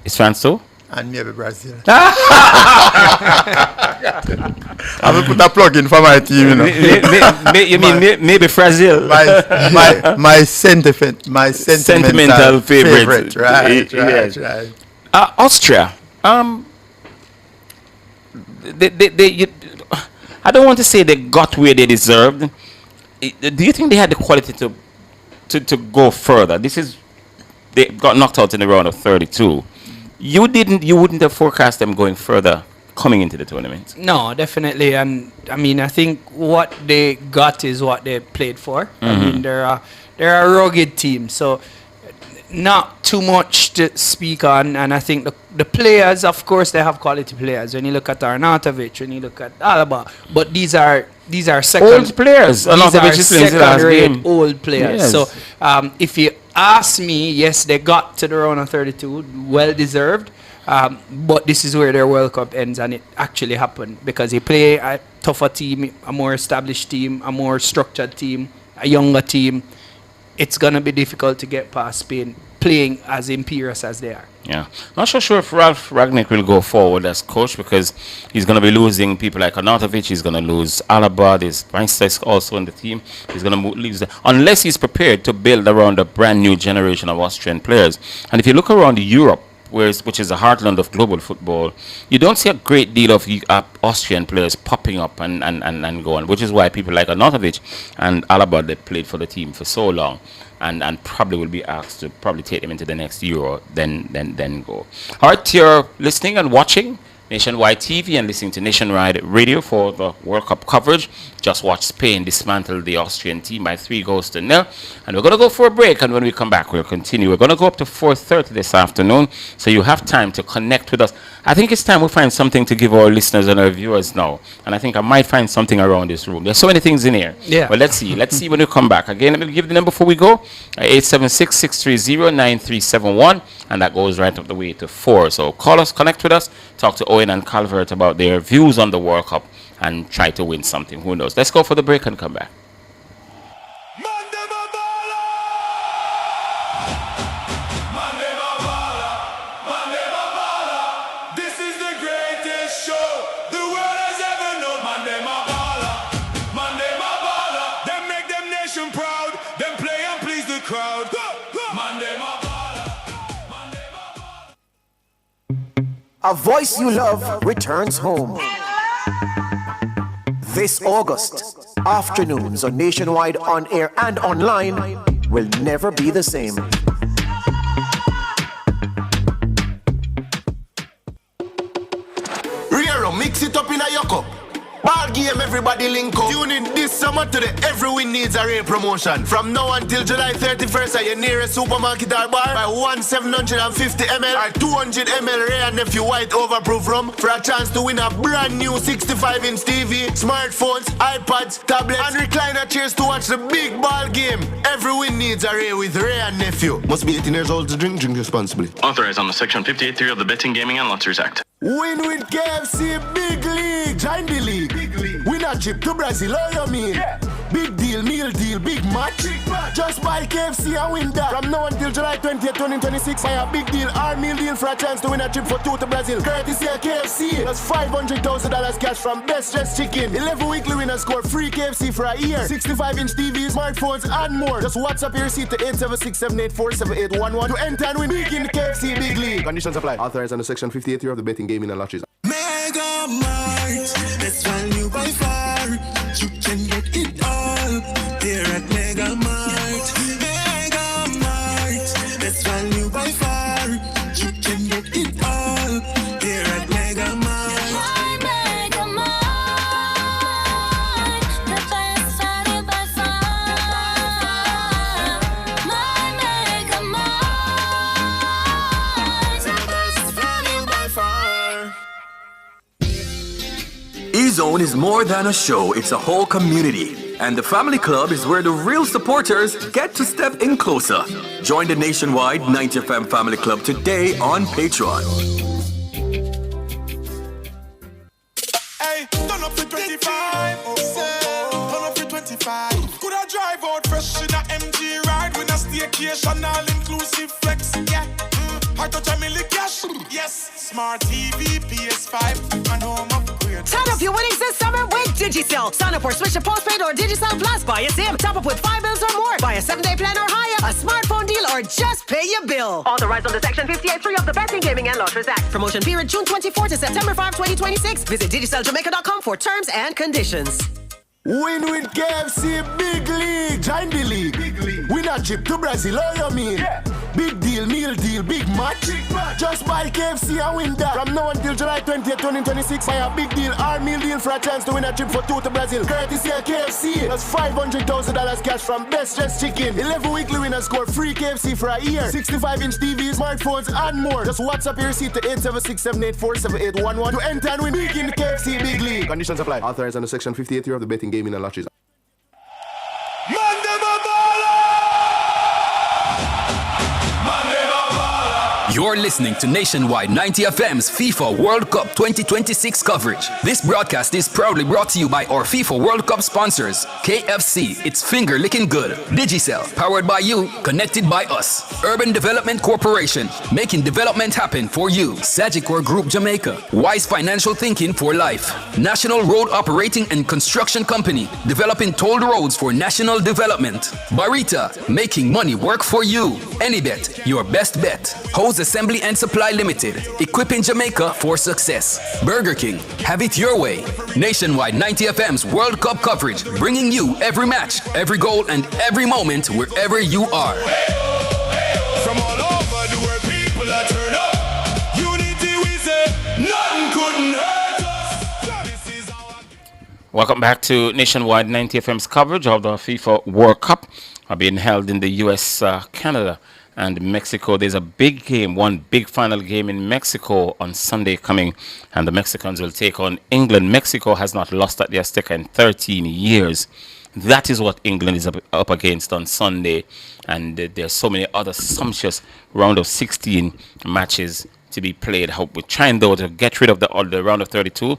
is France too? And maybe Brazil. I will put a plug in for my team, you know. Maybe Brazil? My sentimental favorite. Right. Austria. I don't want to say they got where they deserved. Do you think they had the quality to go further? They got knocked out in the round of 32. You wouldn't have forecast them going further coming into the tournament. No, definitely. And I mean, I think what they got is what they played for. I mean, they're a rugged team, so not too much to speak on. And I think the players, of course, they have quality players. When you look at Arnautovic, when you look at Alaba, but these are second old players. These are second-rate old players. Yes. So if you ask me, yes, they got to the round of 32, well deserved. But this is where their World Cup ends, and it actually happened because they play a tougher team, a more established team, a more structured team, a younger team. It's going to be difficult to get past Spain playing as imperious as they are. Yeah. Not so sure if Ralph Ragnick will go forward as coach because he's going to be losing people like Arnautovic. He's going to lose Alaba. There's Weinstein also in the team. He's going to lose unless he's prepared to build around a brand new generation of Austrian players. And if you look around Europe, which is the heartland of global football, you don't see a great deal of Austrian players popping up and going, which is why people like Arnautovic and Alaba, that played for the team for so long and probably will be asked to probably take them into the next Euro, then go. All right, you're listening and watching Nationwide TV and listening to Nationwide Radio for the World Cup coverage. Just watch Spain dismantle the Austrian team by 3-0. And we're going to go for a break, and when we come back, we'll continue. We're going to go up to 4:30 this afternoon, so you have time to connect with us. I think it's time we find something to give our listeners and our viewers now. And I think I might find something around this room. There's so many things in here. Yeah. But let's see. Let's see when we come back. Again, let me give the number before we go. 876-630-9371. And that goes right up the way to 4. So call us, connect with us, talk to Owen and Calvert about their views on the World Cup and try to win something. Who knows? Let's go for the break and come back. This is the greatest show the world has ever known. Monday my baller. Them make them nation proud. Them play and please the crowd. Monday my baller. A voice you love returns home. This August, afternoons on Nationwide on air and online will never be the same. Riero, mix it up in a your cup. Ball game every everybody link up. Tune in this summer to the Every Win Needs a Ray promotion. From now until July 31st at your nearest supermarket or bar, buy 750 ml or 200 ml Ray and Nephew White overproof rum for a chance to win a brand new 65-inch TV, smartphones, iPads, tablets, and recliner chairs to watch the big ball game. Every Win Needs a Ray with Ray and Nephew. Must be 18 years old to drink. Drink responsibly. Authorized under Section 58.3 of the Betting, Gaming and Lotteries Act. Win with KFC Big League. Join the league. Win a trip to Brazil, all you mean? Yeah. Big deal, meal deal, big match. Just buy KFC and win that. From now until July 20th, 2026, buy a big deal or meal deal for a chance to win a trip for two to Brazil. Courtesy of KFC. That's $500,000 cash from Best Dressed Chicken. 11 weekly winners score free KFC for a year. 65-inch TVs, smartphones, and more. Just WhatsApp your receipt to 876-784-7811 to enter and win big in the KFC Big League. Conditions apply. Authorized under Section 58 of the Betting, Gaming and Lotteries. Mega Mart, best value by far. You can get it all here at Mega Mart. Mega Mart, best value by far. You can get it all here at Mega Mart. My Mega Mart, the best value by far. My Mega Mart, the best value by far. E-Zone is more than a show, it's a whole community. And the Family Club is where the real supporters get to step in closer. Join the nationwide 90FM Family Club today on Patreon. Hey, turn up to 25. Turn up to 25. Could I drive out fresh in a MG ride with a staycation all inclusive flex? Yeah. I touch a milli cash. Yes. Smart TV, PS5, and home upgrade. Turn up your winnings this summer with Digicel. Sign up for Switch to Postpaid or Digicel Plus. Buy a SIM. Top up with 5 bills or more. Buy a 7-day plan or higher. A smartphone deal or just pay your bill. Authorized under Section 58.3 of the Betting, Gaming and Lotteries Act. Promotion period June 24 to September 5, 2026. Visit DigicelJamaica.com for terms and conditions. Win with KFC Big League. Join the league. Win a trip to Brazil, all you mean? Yeah. Big deal, meal deal, big match. Just buy KFC and win that. From now until July 20th, 2026, buy a big deal or meal deal for a chance to win a trip for two to Brazil. Courtesy of KFC. That's $500,000 cash from Best Dressed Chicken. 11 weekly winners score free KFC for a year. 65-inch TVs, smartphones, and more. Just WhatsApp your receipt to 876-784-7811 to enter and win big in the KFC Big League. Conditions apply. Authorized under Section 58 of the Betting, Gaming and Lotteries. You're listening to Nationwide 90 FM's FIFA World Cup 2026 coverage. This broadcast is proudly brought to you by our FIFA World Cup sponsors, KFC, It's Finger Licking Good, Digicel, powered by you, connected by us, Urban Development Corporation, making development happen for you, Sagicor Group Jamaica, Wise Financial Thinking for Life, National Road Operating and Construction Company, developing tolled roads for national development, Barita, making money work for you, Anybet, your best bet, Hose Assembly and Supply Limited, equipping Jamaica for success. Burger King, have it your way. Nationwide 90 FM's World Cup coverage, bringing you every match, every goal, and every moment wherever you are. From all over the world, people are turn up. Unity we say, nothing couldn't hurt us. This is our... Welcome back to Nationwide 90 FM's coverage of the FIFA World Cup being held in the US, Canada, and Mexico. There's a big game, one big final game in Mexico on Sunday coming, and the Mexicans will take on England. Mexico has not lost at the Azteca in 13 years. That is what England is up against on Sunday, and there's so many other sumptuous round of 16 matches to be played. We're trying though to get rid of the round of 32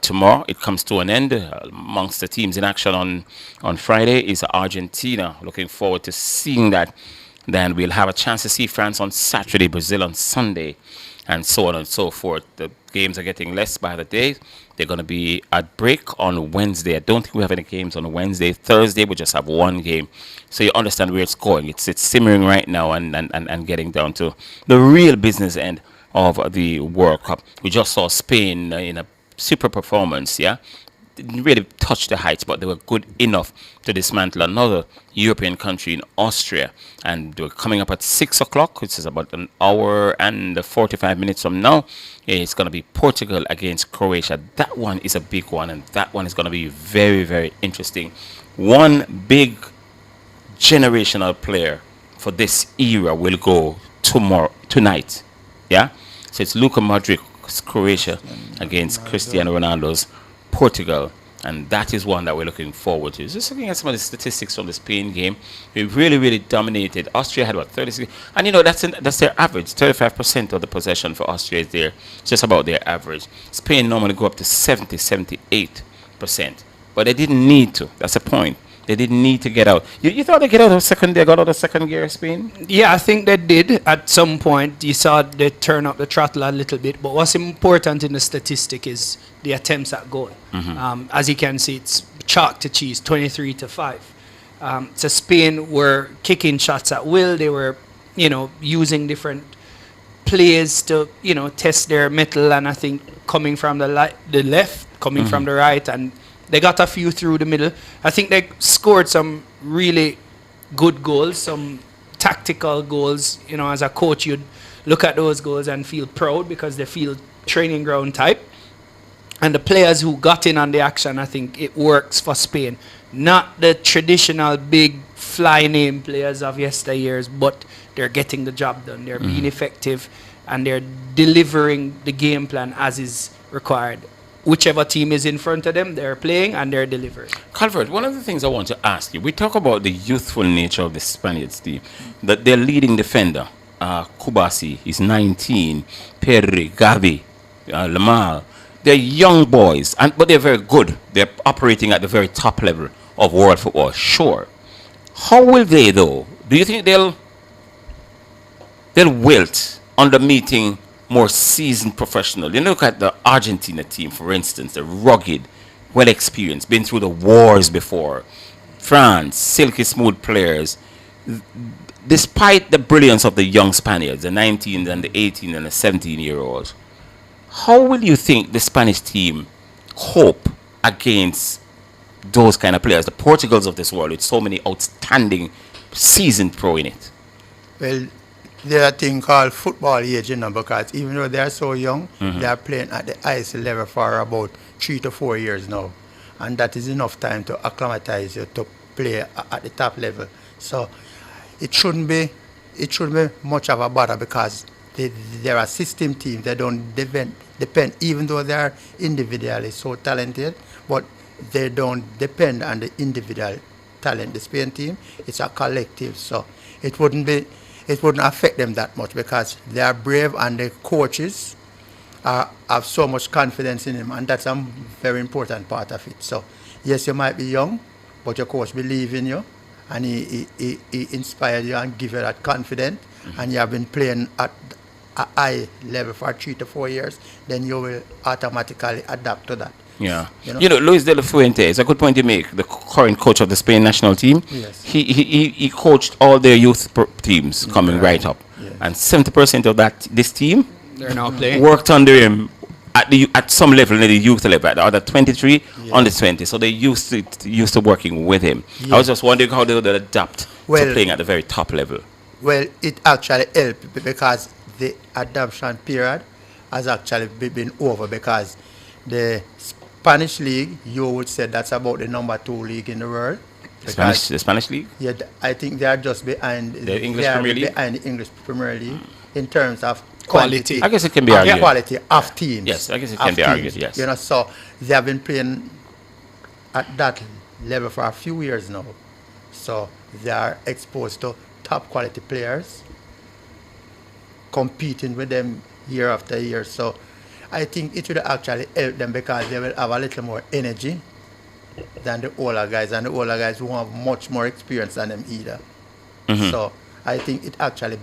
tomorrow. It comes to an end. Amongst the teams in action on Friday is Argentina. Looking forward to seeing that. Then we'll have a chance to see France on Saturday, Brazil on Sunday, and so on and so forth. The games are getting less by the day. They're going to be at break on Wednesday. I don't think we have any games on Wednesday. Thursday, we just have one game. So you understand where it's going. It's simmering right now and getting down to the real business end of the World Cup. We just saw Spain in a super performance, yeah? didn't really touch the heights, but they were good enough to dismantle another European country in Austria. And they were coming up at 6 o'clock, which is about an hour and 45 minutes from now. It's going to be Portugal against Croatia. That one is a big one, and that one is going to be very, very interesting. One big generational player for this era will go tonight. Yeah? So it's Luka Modric's Croatia against Cristiano Ronaldo's Portugal. And that is one that we're looking forward to. Just looking at some of the statistics from the Spain game, we really, really dominated. Austria had, 36? And, that's their average. 35% of the possession for Austria is there. It's just about their average. Spain normally go up to 70, 78%. But they didn't need to. That's the point. They didn't need to get out. You thought they got out of second gear, Spain? Yeah, I think they did at some point. You saw they turn up the throttle a little bit. But what's important in the statistic is the attempts at goal. As you can see, it's chalk to cheese, 23-5. So Spain were kicking shots at will. They were, using different plays to, test their mettle. And I think coming from the left, coming from the right, and they got a few through the middle. I think they scored some really good goals, some tactical goals. As a coach, you'd look at those goals and feel proud because they feel training ground type. And the players who got in on the action, I think it works for Spain. Not the traditional big fly name players of yesteryears, but they're getting the job done. They're being effective, and they're delivering the game plan as is required. Whichever team is in front of them, they're playing and they're delivering. Calvert, one of the things I want to ask you, we talk about the youthful nature of the Spaniards team, that their leading defender, Kubasi, is 19, Perry, Gavi, Lamal, they're young boys, but they're very good. They're operating at the very top level of world football, sure. How will they, though? Do you think they'll wilt under meeting more seasoned professional? You look at the Argentina team, for instance, the rugged, well-experienced, been through the wars before. France, silky smooth players. Despite the brilliance of the young Spaniards, the 19 and the 18 and the 17-year-olds, how will you think the Spanish team cope against those kind of players, the Portugals of this world, with so many outstanding seasoned pro in it? Well, there's a thing called football age, because even though they are so young, they are playing at the highest level for about 3 to 4 years now. And that is enough time to acclimatize you to play at the top level. So it shouldn't be much of a bother, because they're a system team. They don't depend, even though they are individually so talented, but they don't depend on the individual talent. The Spain team, it's a collective, so it wouldn't affect them that much, because they are brave and the coaches have so much confidence in them, and that's a very important part of it. So yes, you might be young, but your coach believes in you, and he inspired you and give you that confidence, and you have been playing at a high level for 3 to 4 years, then you will automatically adapt to that. Yeah. Luis de la Fuente is a good point to make, the current coach of the Spain national team. Yes. He coached all their youth teams coming right up. Yes. And 70% of this team, they're now playing, worked under him at some level, in the youth level, at the other 23, under 20. So they used to working with him. Yes. I was just wondering how they would adapt to playing at the very top level. Well, it actually helped, because the adoption period has actually been over, because the Spanish league, you would say that's about the number 2 league in the world. The Spanish league? Yeah, I think they are just behind the English Premier League. Behind the English Premier League in terms of quality. I guess it can be argued. Quality of teams. Yes, I guess it can be argued. Yes. So they have been playing at that level for a few years now. So they are exposed to top quality players, competing with them year after year. So I think it will actually help them, because they will have a little more energy than the older guys, and the older guys who have much more experience than them either. So I think it actually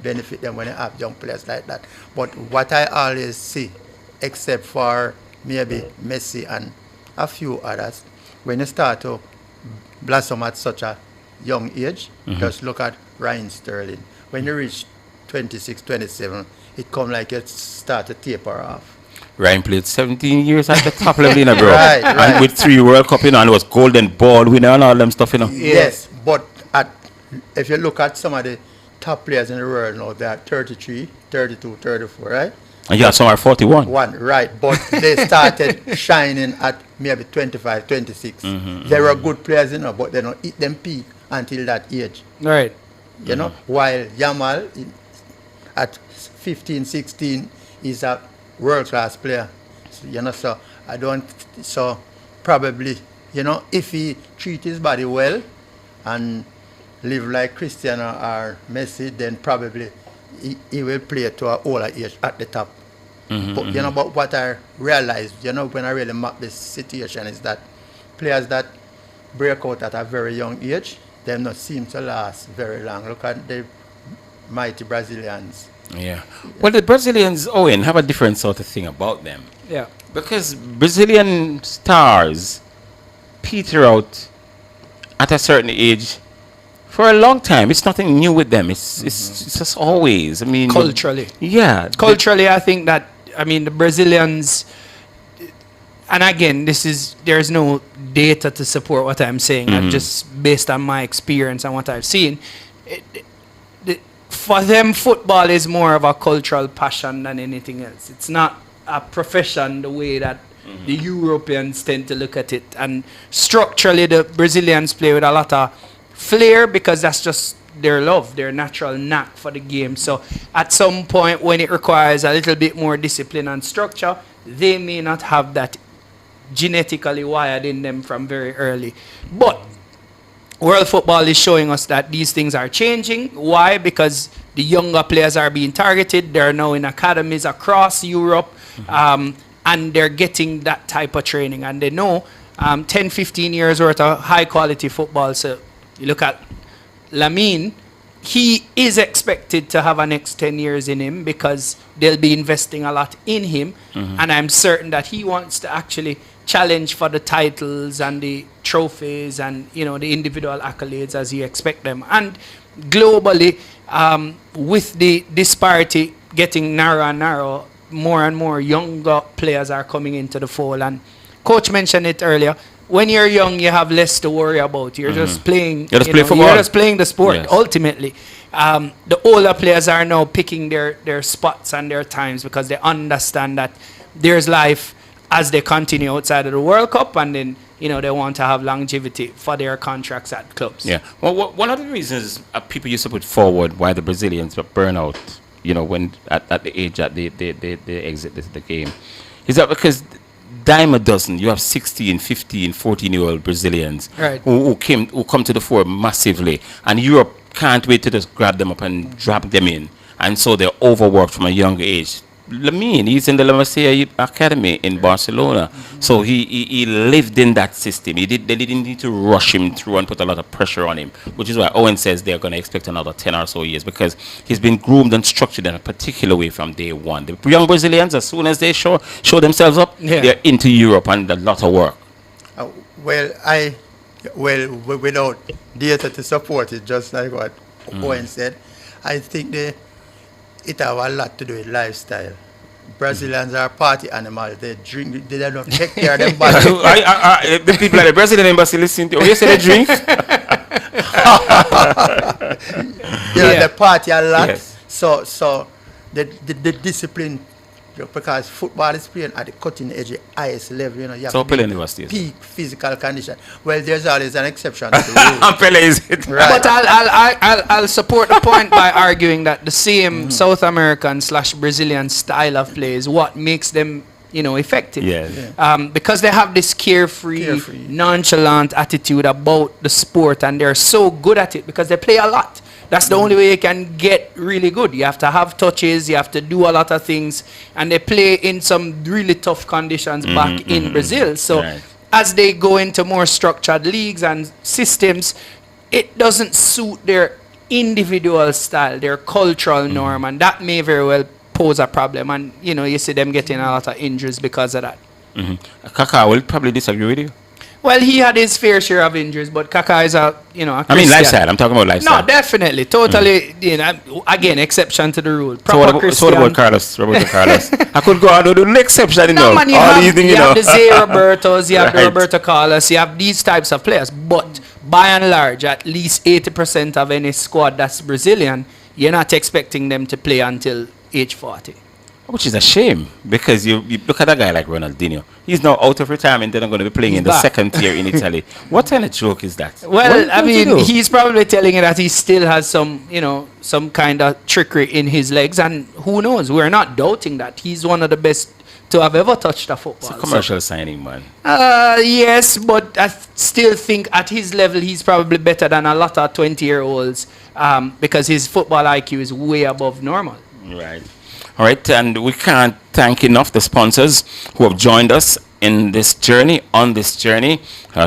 benefit them when they have young players like that. But what I always see, except for maybe Messi and a few others, when you start to blossom at such a young age, just look at Ryan Sterling. When you reach 26, 27, it come like it start to taper off. Ryan played 17 years at the top level, you know, bro. Right. And with 3 World Cup, you know, and was golden ball winner and all them stuff, you know. Yes, but if you look at some of the top players in the world now, they are 33, 32, 34, right? And you have some are 41. Right, but they started shining at maybe 25, 26. They were good players, you know, but they don't hit them peak until that age. Right. You know, while Yamal at 15, 16 is a world-class player. So, you know, so probably, you know, if he treat his body well and live like Cristiano or Messi, then probably he will play to an older age at the top. But you know, but what I realized, you know, when I really map this situation is that players that break out at a very young age, they not seem to last very long. Look at the mighty Brazilians. Yeah. Well, the Brazilians, Owen, have a different sort of thing about them. Yeah. Because Brazilian stars peter out at a certain age for a long time. It's nothing new with them. It's just always. I mean, culturally. Yeah. Culturally, I think that, I mean, the Brazilians, and again, there's no data to support what I'm saying. I'm just based on my experience and what I've seen. For them, football is more of a cultural passion than anything else. It's not a profession the way that the Europeans tend to look at it. And structurally, the Brazilians play with a lot of flair because that's just their love, their natural knack for the game. So at some point when it requires a little bit more discipline and structure, they may not have that genetically wired in them from very early. But world football is showing us that these things are changing. Why? Because the younger players are being targeted. They're now in academies across Europe, and they're getting that type of training. And they know 10, 15 years worth of high quality football. So you look at Lamine, he is expected to have a next 10 years in him because they'll be investing a lot in him. And I'm certain that he wants to actually challenge for the titles and the trophies and, you know, the individual accolades as you expect them. And globally, with the disparity getting narrow and narrow, more and more younger players are coming into the fold. And Coach mentioned it earlier. When you're young, you have less to worry about. You're just playing. You're just playing the sport. Yes. Ultimately, the older players are now picking their spots and their times because they understand that there's life as they continue outside of the World Cup, and then, you know, they want to have longevity for their contracts at clubs. Yeah. Well, one of the reasons people used to put forward why the Brazilians burn out, you know, when at the age that they exit the game, is that because dime a dozen, you have 16, 15, 14-year-old Brazilians who come to the fore massively, and Europe can't wait to just grab them up and drop them in, and so they're overworked from a young age. Lamine, he's in the La Masia Academy in Barcelona, so he lived in that system. They didn't need to rush him through and put a lot of pressure on him, which is why Owen says they're going to expect another 10 or so years, because he's been groomed and structured in a particular way from day one. The young Brazilians, as soon as they show themselves up, they're into Europe and a lot of work. Without data to support it, just like what Owen said, I think it have a lot to do with lifestyle. Brazilians are party animals. They drink. They don't take care of them body. The people at the Brazilian embassy listen to. Oh, you say they drink? They party a lot. Yes. So the discipline, because football is playing at the cutting edge, highest level. You know, you have to peak physical condition. Well, there's always an exception to the rule. Pele is it? Right. But I'll support the point by arguing that the same South American / Brazilian style of play is what makes them, you know, effective. Because they have this carefree, nonchalant attitude about the sport, and they're so good at it because they play a lot. That's the only way you can get really good. You have to have touches, you have to do a lot of things, and they play in some really tough conditions back in Brazil. So as they go into more structured leagues and systems, it doesn't suit their individual style, their cultural norm, and that may very well pose a problem. And, you know, you see them getting a lot of injuries because of that. Kaka will probably disagree with you. Well, he had his fair share of injuries, but Kaká is a, you know, a I mean, Christian. lifestyle. I'm talking about lifestyle. No, definitely, totally. You know, again, exception to the rule. So what, Christian. what about Carlos? Roberto Carlos? I could go on with an exception, you know. No, man, you All have, these things, you you know. have the Zé Robertos, you have the Right. Roberto Carlos, you have these types of players. But by and large, at least 80% of any squad that's Brazilian, you're not expecting them to play until age 40. Which is a shame, because you look at a guy like Ronaldinho. He's now out of retirement and going to be playing He's in the back. second tier in Italy. What kind of joke is that? Well, What I don't you mean, do? he's probably telling you that he still has some, you know, some kind of trickery in his legs, and who knows? We're not doubting that he's one of the best to have ever touched a football. It's a commercial signing, man. Yes, but I still think at his level he's probably better than a lot of 20-year-olds because his football IQ is way above normal. Right. All right, and we can't thank enough the sponsors who have joined us in this journey,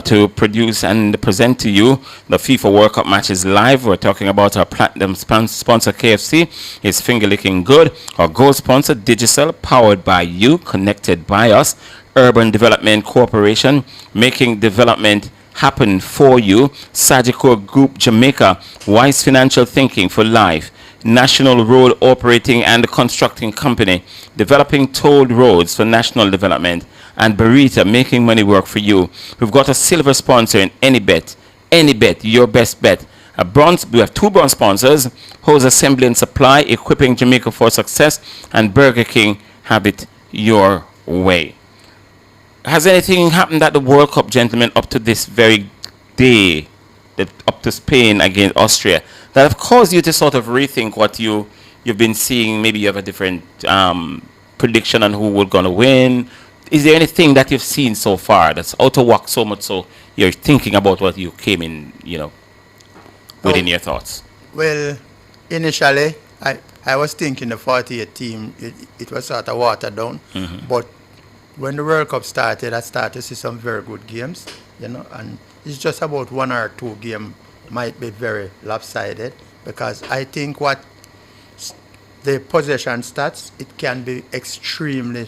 to produce and present to you the FIFA World Cup matches live. We're talking about our platinum sponsor, KFC. It's finger licking good. Our gold sponsor, Digicel, powered by you, connected by us. Urban Development Corporation, making development happen for you. Sagicor Group Jamaica, wise financial thinking for life. National Road Operating and Constructing Company, developing tolled roads for national development. And Barita, making money work for you. We've got a silver sponsor in any bet, your best bet. A bronze, we have two bronze sponsors, Hose Assembly and Supply, equipping Jamaica for success, and Burger King, have it your way. Has anything happened at the World Cup, gentlemen, up to this very day, up to Spain against Austria, that have caused you to sort of rethink what you've been seeing? Maybe you have a different prediction on who will going to win. Is there anything that you've seen so far that's out of whack so much so you're thinking about what you came in, you know, within your thoughts? Well, initially, I was thinking the 48 team, it was sort of watered down. Mm-hmm. But when the World Cup started, I started to see some very good games, you know, and it's just about one or two games might be very lopsided, because I think what the possession stats, it can be extremely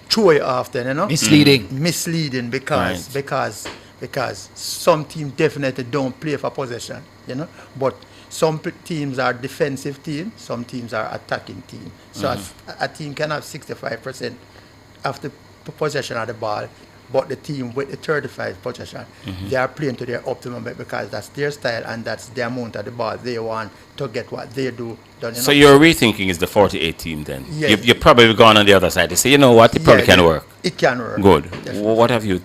too often, you know. Misleading because some teams definitely don't play for possession, you know. But some teams are defensive teams, some teams are attacking teams. So a team can have 65% of the possession of the ball, but the team with the 35 possession, they are playing to their optimum because that's their style and that's the amount of the ball they want to get what they do done. So your rethinking is the 48 team then? Yes. You've probably gone on the other side to say, you know what, it probably can work. It can work. Good. Definitely. What have you?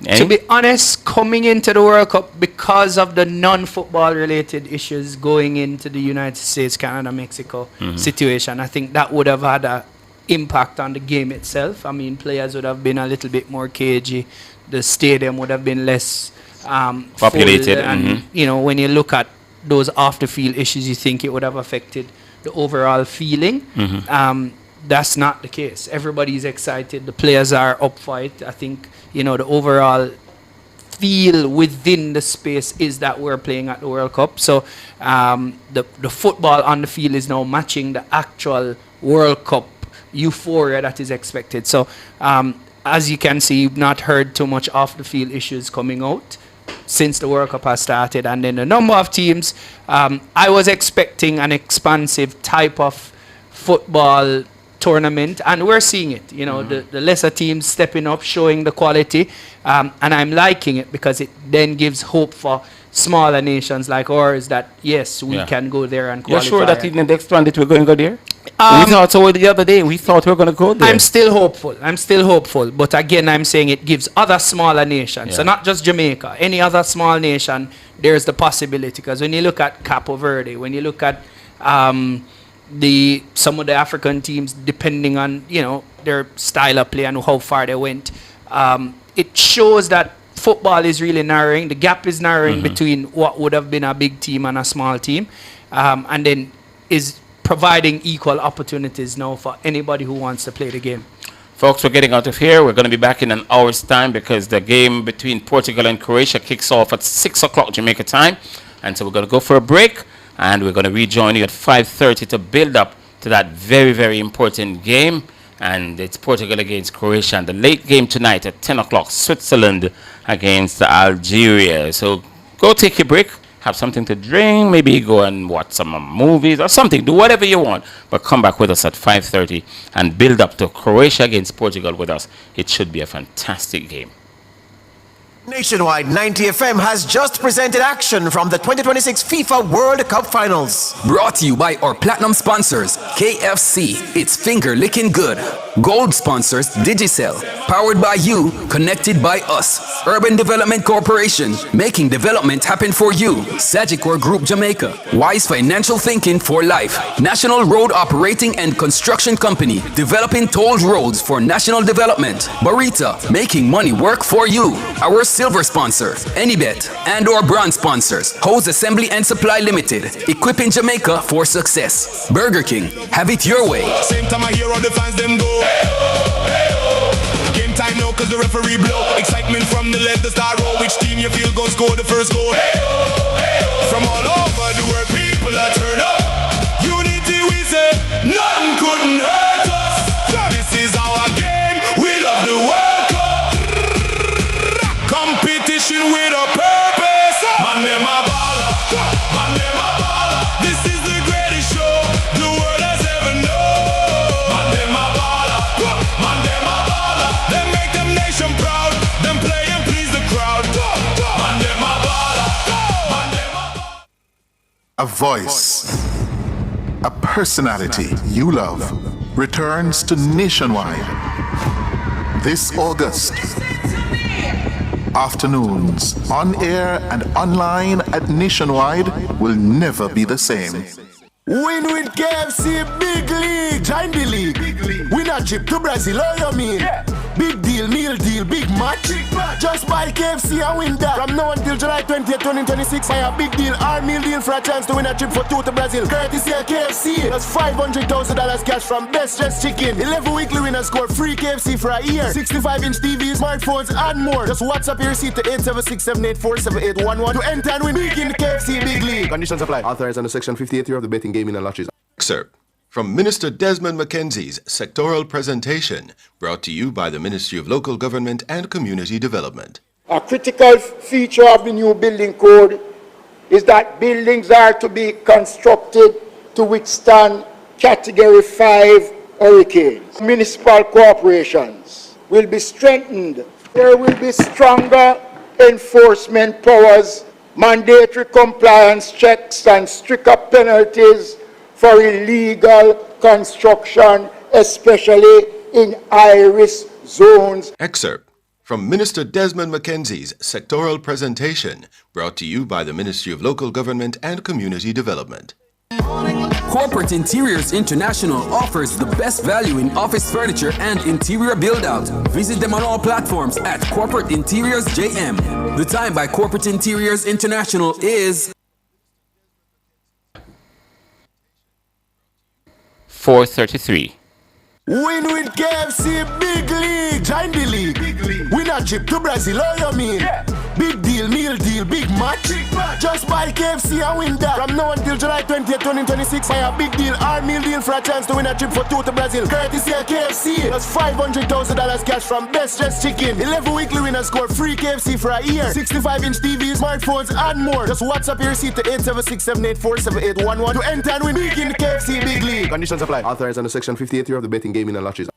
To be honest, coming into the World Cup, because of the non-football related issues going into the United States, Canada, Mexico situation, I think that would have had a impact on the game itself. I mean, players would have been a little bit more cagey. The stadium would have been less populated. full, and you know, when you look at those off-the-field issues, you think it would have affected the overall feeling. That's not the case. Everybody's excited. The players are up for it. I think, you know, the overall feel within the space is that we're playing at the World Cup. So the football on the field is now matching the actual World Cup euphoria that is expected. So as you can see, you've not heard too much off the field issues coming out since the World Cup has started. And then the number of teams, I was expecting an expansive type of football tournament, and we're seeing it. You know, the lesser teams stepping up, showing the quality, and I'm liking it because it then gives hope for smaller nations like ours that yes, we can go there and qualify. You're sure that in the next one that we're going to go there? We thought so the other day. We thought we were going to go there. I'm still hopeful. But again, I'm saying it gives other smaller nations. So not just Jamaica, any other small nation, there's the possibility. Because when you look at Capo Verde, when you look at some of the African teams, depending on, you know, their style of play and how far they went, it shows that football is really narrowing. The gap is narrowing between what would have been a big team and a small team, and then is providing equal opportunities now for anybody who wants to play the game. Folks, we're getting out of here. We're going to be back in an hour's time because the game between Portugal and Croatia kicks off at 6 o'clock Jamaica time. And so we're going to go for a break, and we're going to rejoin you at 5:30 to build up to that very, very important game. and it's Portugal against Croatia. And the late game tonight at 10 o'clock, Switzerland against Algeria. So go take your break, have something to drink, maybe go and watch some movies or something. Do whatever you want, but come back with us at 5:30 and build up to Croatia against Portugal with us. It should be a fantastic game. Nationwide 90 FM has just presented action from the 2026 FIFA World Cup Finals. Brought to you by our platinum sponsors, KFC, it's finger licking good. Gold sponsors, Digicel. Powered by you, connected by us. Urban Development Corporation, making development happen for you. Sagicor Group Jamaica. Wise financial thinking for life. National Road Operating and Construction Company, developing tolled roads for national development. Barita, making money work for you. Our silver sponsor, Anybet, and our bronze sponsors, Hose Assembly and Supply Limited, equipping Jamaica for success. Burger King, have it your way. Same time I hear all the fans them go. Game time now cause the referee blow. Excitement from the left, the star roll. Which team you feel gon' score the first goal? From all over the world people are turn up. Unity we say, nothing couldn't hurt us. This is our game, we love the World Cup. Competition with a purpose. Man them a baller, man them a baller. This is the greatest show the world has ever known. Man them a baller, man them a baller. Them make them nation proud, them play and please the crowd. Man them a baller, man them a baller. A voice, a personality you love returns to Nationwide this August. Afternoons on air and online at Nationwide will never be the same. Win with KFC, big league, join the league. Win a trip to Brazil, all you mean? Big deal, meal deal, big match. Just buy KFC and win that. From now until July 20th, 2026, buy a big deal or meal deal for a chance to win a trip for two to Brazil. Courtesy of KFC. That's $500,000 cash from Best Dressed Chicken. 11 weekly winners score free KFC for a year. 65-inch TVs, smartphones, and more. Just WhatsApp your receipt to 876-784-7811 to enter and win big in the KFC Big League. Conditions apply. Authorized under Section 58 of the Betting, Gaming and Lotteries. Excerpt from Minister Desmond Mackenzie's sectoral presentation, brought to you by the Ministry of Local Government and Community Development. A critical feature of the new building code is that buildings are to be constructed to withstand Category 5 hurricanes. Municipal corporations will be strengthened. There will be stronger enforcement powers, mandatory compliance checks, and stricter penalties for illegal construction, especially in high-risk zones. Excerpt from Minister Desmond Mackenzie's sectoral presentation, brought to you by the Ministry of Local Government and Community Development. Corporate Interiors International offers the best value in office furniture and interior build-out. Visit them on all platforms at Corporate Interiors JM. The time by Corporate Interiors International is 4:33. Win with KFC, big league, join the league. Win a trip to Brazil, all you mean? Big deal, meal deal, big match. Just buy KFC and win that. From now until July 20th, 2026, buy a big deal or meal deal for a chance to win a trip for two to Brazil. Courtesy of KFC. That's $500,000 cash from Best Dressed Chicken. 11 weekly winners score free KFC for a year. 65-inch TVs, smartphones, and more. Just WhatsApp your receipt to 876-784-7811 to enter and win big in the KFC Big League. Conditions apply. Authorized under Section 58 of the Betting, Gaming and Lotteries.